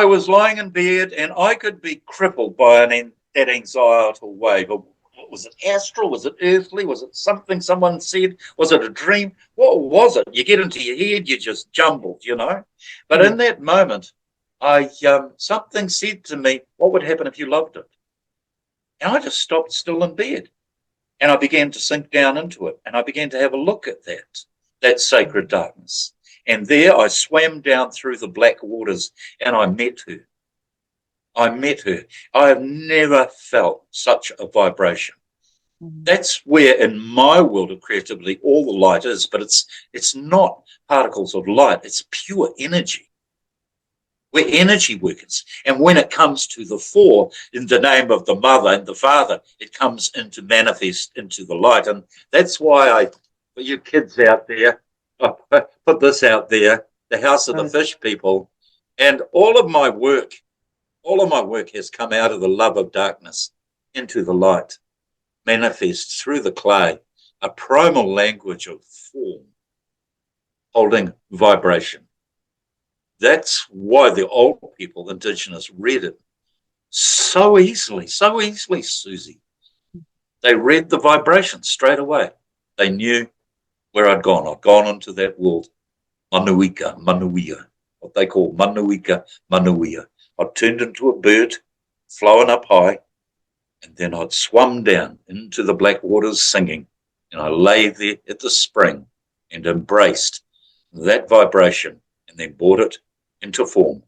was lying in bed, and I could be crippled by that anxietal wave. Was it astral? Was it earthly? Was it something someone said? Was it a dream? What was it? You get into your head, you just jumbled, But in that moment, something said to me, "What would happen if you loved it?" And I just stopped still in bed, and I began to sink down into it, and I began to have a look at that sacred darkness. And there I swam down through the black waters, and I met her. I have never felt such a vibration. That's where, in my world of creativity, all the light is, but it's not particles of light. It's pure energy. We're energy workers. And when it comes to the fore, in the name of the mother and the father, it comes into manifest into the light. And that's why for you kids out there, I put this out there, the House of the Fish people, and all of my work has come out of the love of darkness into the light, manifests through the clay, a primal language of form, holding vibration. That's why the old people, Indigenous, read it so easily, Susie. They read the vibration straight away. They knew where I'd gone. I'd gone into that world, manuia, what they call manuia. I'd turned into a bird, flowing up high, and then I'd swum down into the black waters singing, and I lay there at the spring and embraced that vibration and then brought it into form.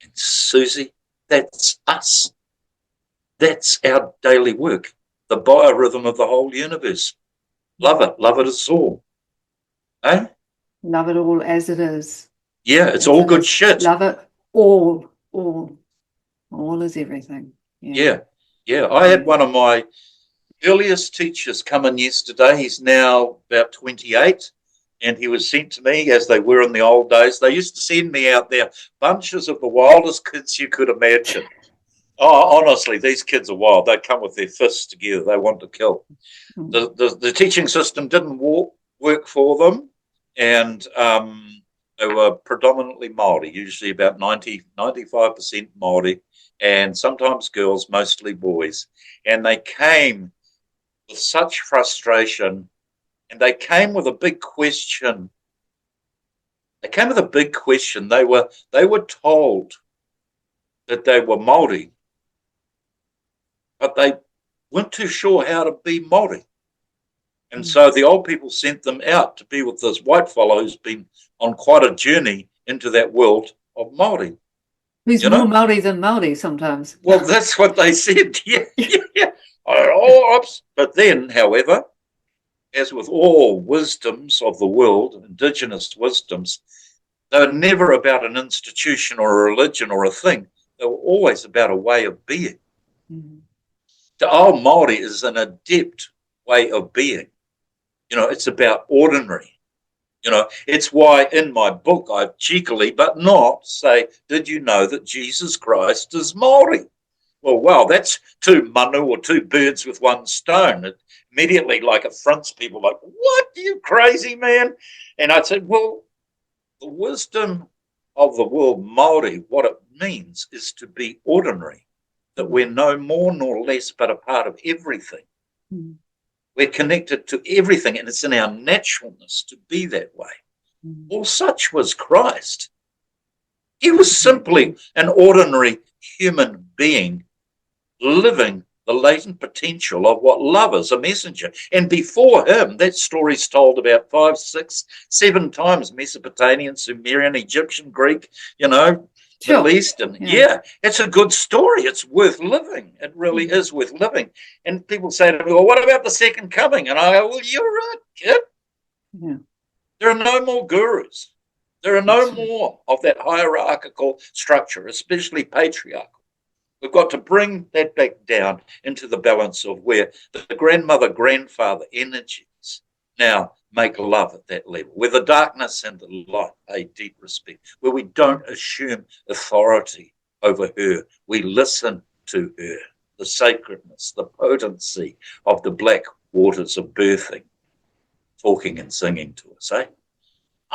And Susie, that's us. That's our daily work, the biorhythm of the whole universe. Love it as all. Eh? Love it all as it is. Yeah, it's all good shit. Love it all. All is everything. Yeah. I had one of my earliest teachers come in yesterday. He's now about 28, and he was sent to me as they were in the old days. They used to send me out there, bunches of the wildest kids you could imagine. Oh, honestly, these kids are wild. They come with their fists together. They want to kill. The teaching system didn't work for them, and they were predominantly Māori, usually about 95% Māori, and sometimes girls, mostly boys. And they came with such frustration, and they came with a big question. They were told that they were Māori, but they weren't too sure how to be Māori. And so the old people sent them out to be with this white fellow who's been on quite a journey into that world of Māori. Who's more Māori than Māori sometimes. Well, that's what they said. Yeah. But then, however, as with all wisdoms of the world, Indigenous wisdoms, they were never about an institution or a religion or a thing. They were always about a way of being. The old Māori is an adept way of being. It's about ordinary. It's why in my book I cheekily but not say, did you know that Jesus Christ is Māori? Well, wow, that's two manu or two birds with one stone. It immediately affronts people like, what, you crazy man? And I'd say, well, the wisdom of the world Māori, what it means is to be ordinary, that we're no more nor less but a part of everything. We're connected to everything, and it's in our naturalness to be that way. Well, such was Christ. He was simply an ordinary human being living the latent potential of what love is, a messenger. And before him, that story's told about 5, 6, 7 times, Mesopotamian, Sumerian, Egyptian, Greek, Middle Eastern. Yeah, it's a good story. It's worth living. It really is worth living. And people say to me, well, what about the second coming? And I go, well, you're right, kid. Yeah. There are no more gurus. There are no more of that hierarchical structure, especially patriarchal. We've got to bring that back down into the balance of where the grandmother, grandfather energies now make love at that level, where the darkness and the light pay deep respect, where we don't assume authority over her. We listen to her. the sacredness, the potency of the black waters of birthing, talking and singing to us, eh?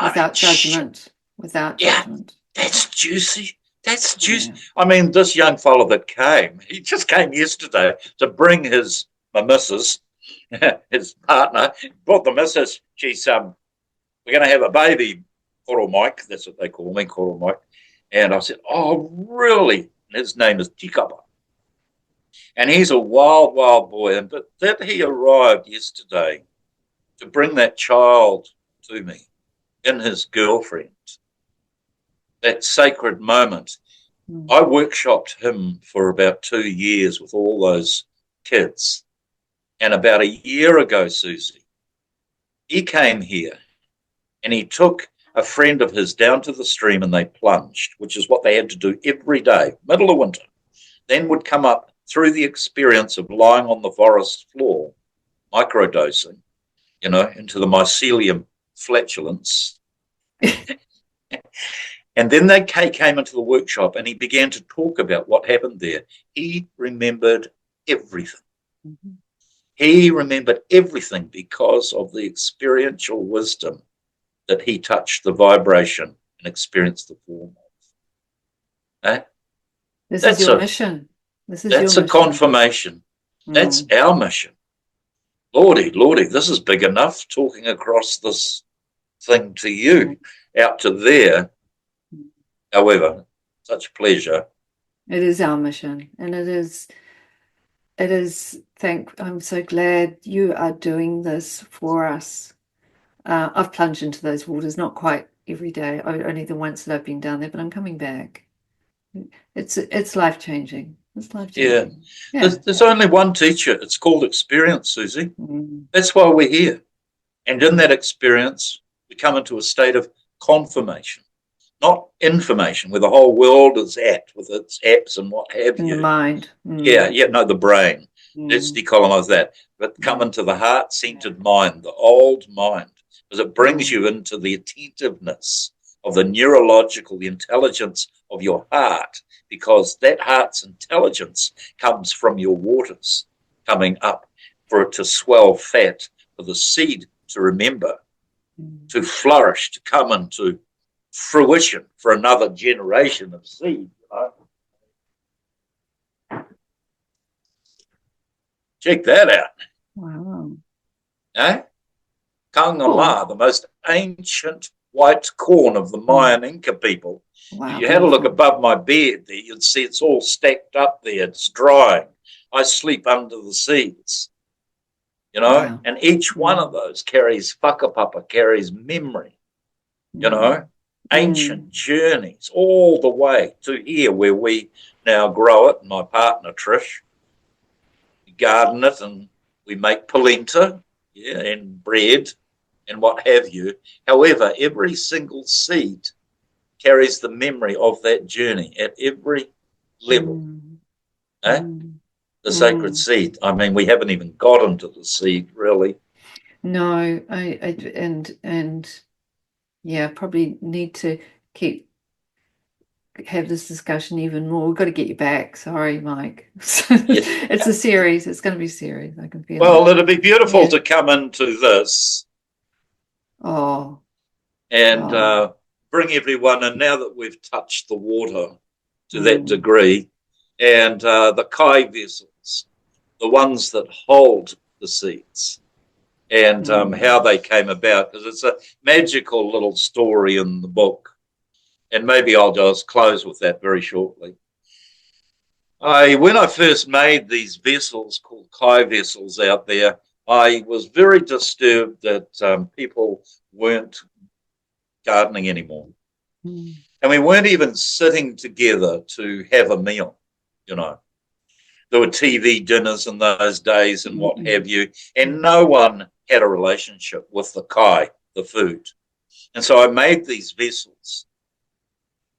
Without judgment. Without judgment. That's juicy. That's juicy. Yeah. I mean, this young fellow that came, he just came yesterday to bring my missus, his partner, brought the missus. She's, we're going to have a baby, Koro Mike, that's what they call me, Koro Mike. And I said, oh, really? And his name is Tikapa. And he's a wild, wild boy. But that he arrived yesterday to bring that child to me in his girlfriend, that sacred moment. I workshopped him for about 2 years with all those kids. And about a year ago, Susie, he came here and he took a friend of his down to the stream and they plunged, which is what they had to do every day, middle of winter. Then would come up through the experience of lying on the forest floor, microdosing, into the mycelium flatulence. And then they came into the workshop and he began to talk about what happened there. He remembered everything. Mm-hmm. He remembered everything because of the experiential wisdom that he touched the vibration and experienced the form of. Eh? This is your mission. That's a confirmation. That's our mission. Lordy, this is big enough, talking across this thing to you, out to there. However, such pleasure. It is our mission, and it is. I'm so glad you are doing this for us. I've plunged into those waters, not quite every day, only the once that I've been down there, but I'm coming back. It's life-changing. It's life-changing. Yeah. There's only one teacher. It's called experience, Susie. That's why we're here. And in that experience, we come into a state of confirmation, not information, where the whole world is at with its apps and what have you. The mind. The brain. Let's decolonize that. But come into the heart-centered mind, the old mind, because it brings you into the attentiveness of the neurological intelligence of your heart, because that heart's intelligence comes from your waters coming up, for it to swell fat, for the seed to remember, to flourish, to come into fruition for another generation of seed. Check that out. Wow. Kangama, the most ancient white corn of the Mayan Inca people. Wow, you had a look above my bed there, you'd see it's all stacked up there. It's drying. I sleep under the seeds, wow. And each one of those carries whakapapa, carries memory, ancient journeys all the way to here where we now grow it. My partner, Trish, we garden it and we make polenta, and bread and what have you. However, every single seed carries the memory of that journey at every level. The sacred seed. I mean, we haven't even gotten to the seed, really. No, probably need to have this discussion even more. We've got to get you back. Sorry, Mike. It's a series. It's going to be a series. I can feel it. Well, it'll be beautiful to come into this. And bring everyone in, now that we've touched the water to that degree, and the kai vessels, the ones that hold the seeds, and how they came about, because it's a magical little story in the book. And maybe I'll just close with that very shortly. When I first made these vessels called kai vessels out there, I was very disturbed that people weren't gardening anymore. And we weren't even sitting together to have a meal, There were TV dinners in those days and what have you, and no one had a relationship with the kai, the food. And so I made these vessels.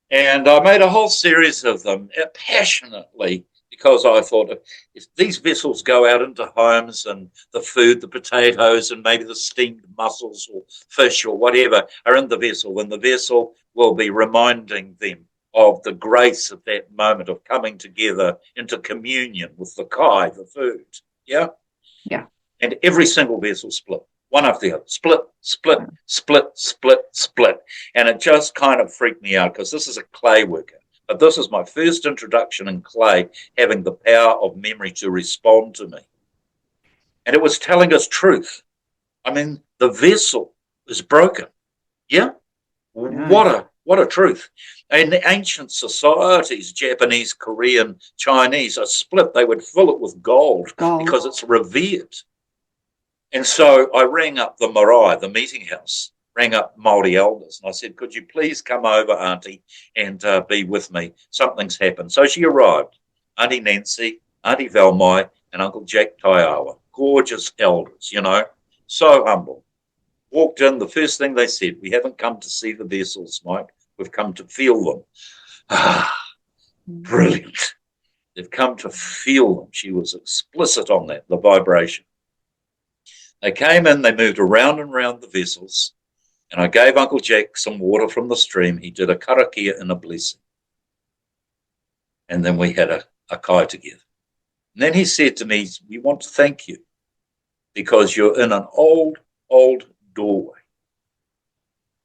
And I made a whole series of them passionately, because I thought if these vessels go out into homes and the food, the potatoes and maybe the steamed mussels or fish or whatever are in the vessel, then the vessel will be reminding them of the grace of that moment of coming together into communion with the kai, the food. Yeah? Yeah. And every single vessel split, one after the other, split, split, split, split, split. And it just kind of freaked me out because this is a clay worker. But this is my first introduction in clay, having the power of memory to respond to me. And it was telling us truth. I mean, the vessel is broken. Yeah? What a truth. In the ancient societies, Japanese, Korean, Chinese, are split. They would fill it with gold. Because it's revered. And so I rang up the marae, the meeting house, rang up Māori elders, and I said, could you please come over, Auntie, and be with me? Something's happened. So she arrived. Auntie Nancy, Auntie Valmai, and Uncle Jack Taiawa. Gorgeous elders, you know, so humble. Walked in, the first thing they said, we haven't come to see the vessels, Mike. We've come to feel them. Ah, brilliant. They've come to feel them. She was explicit on that, the vibration. They came in, they moved around and around the vessels, and I gave Uncle Jack some water from the stream. He did a karakia and a blessing. And then we had a kai together. And then he said to me, we want to thank you because you're in an old doorway.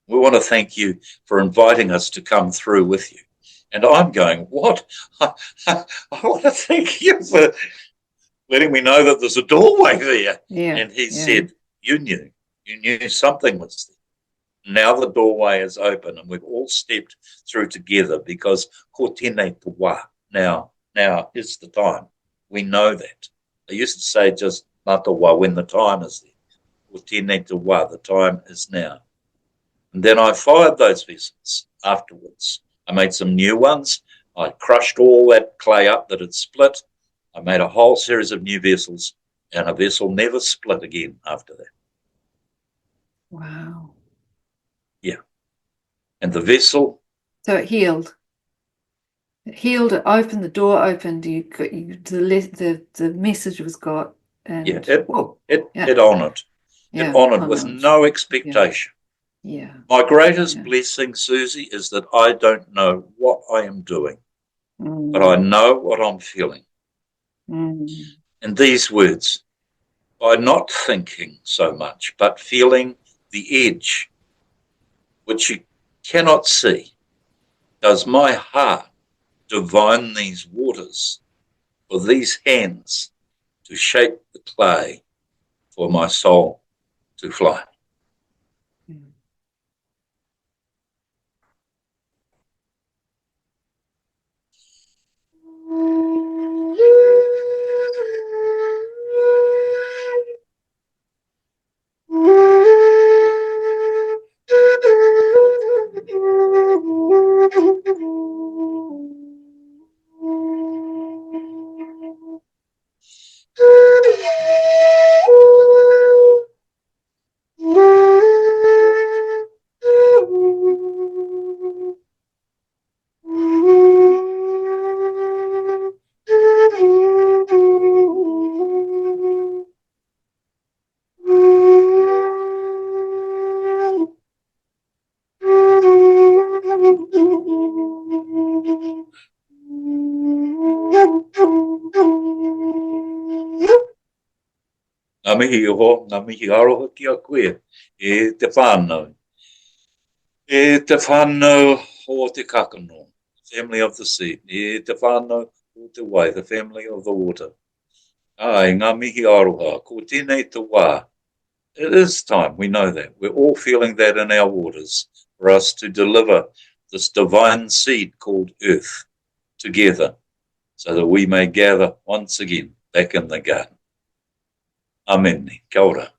We want to thank you for inviting us to come through with you. And I'm going, what? I want to thank you for letting me know that there's a doorway there. Yeah, and he said, you knew something was there. Now the doorway is open and we've all stepped through together because ko tēnei te wā. Now is the time. We know that. They used to say just matawa when the time is there. Ko tēnei te wā, the time is now. And then I fired those vessels afterwards. I made some new ones. I crushed all that clay up that had split. I made a whole series of new vessels, and a vessel never split again after that. Wow. Yeah. And the vessel... So it healed. It healed, it opened, the door opened, the message was got. And yeah, it honoured. It honoured with no expectation. Yeah. My greatest blessing, Susie, is that I don't know what I am doing, but I know what I'm feeling. And these words, by not thinking so much, but feeling the edge, which you cannot see, does my heart divine these waters for these hands to shape the clay for my soul to fly. Ngā mihi iho, ngā mihi aroha ki a koe, e te whānau. E te whānau o te kakano, family of the sea. E te whānau o te wai, the family of the water. Ai, ngā mihi aroha, ko tēnei te wā. It is time, we know that. We're all feeling that in our waters for us to deliver this divine seed called earth together so that we may gather once again back in the garden. Amen. Kia ora.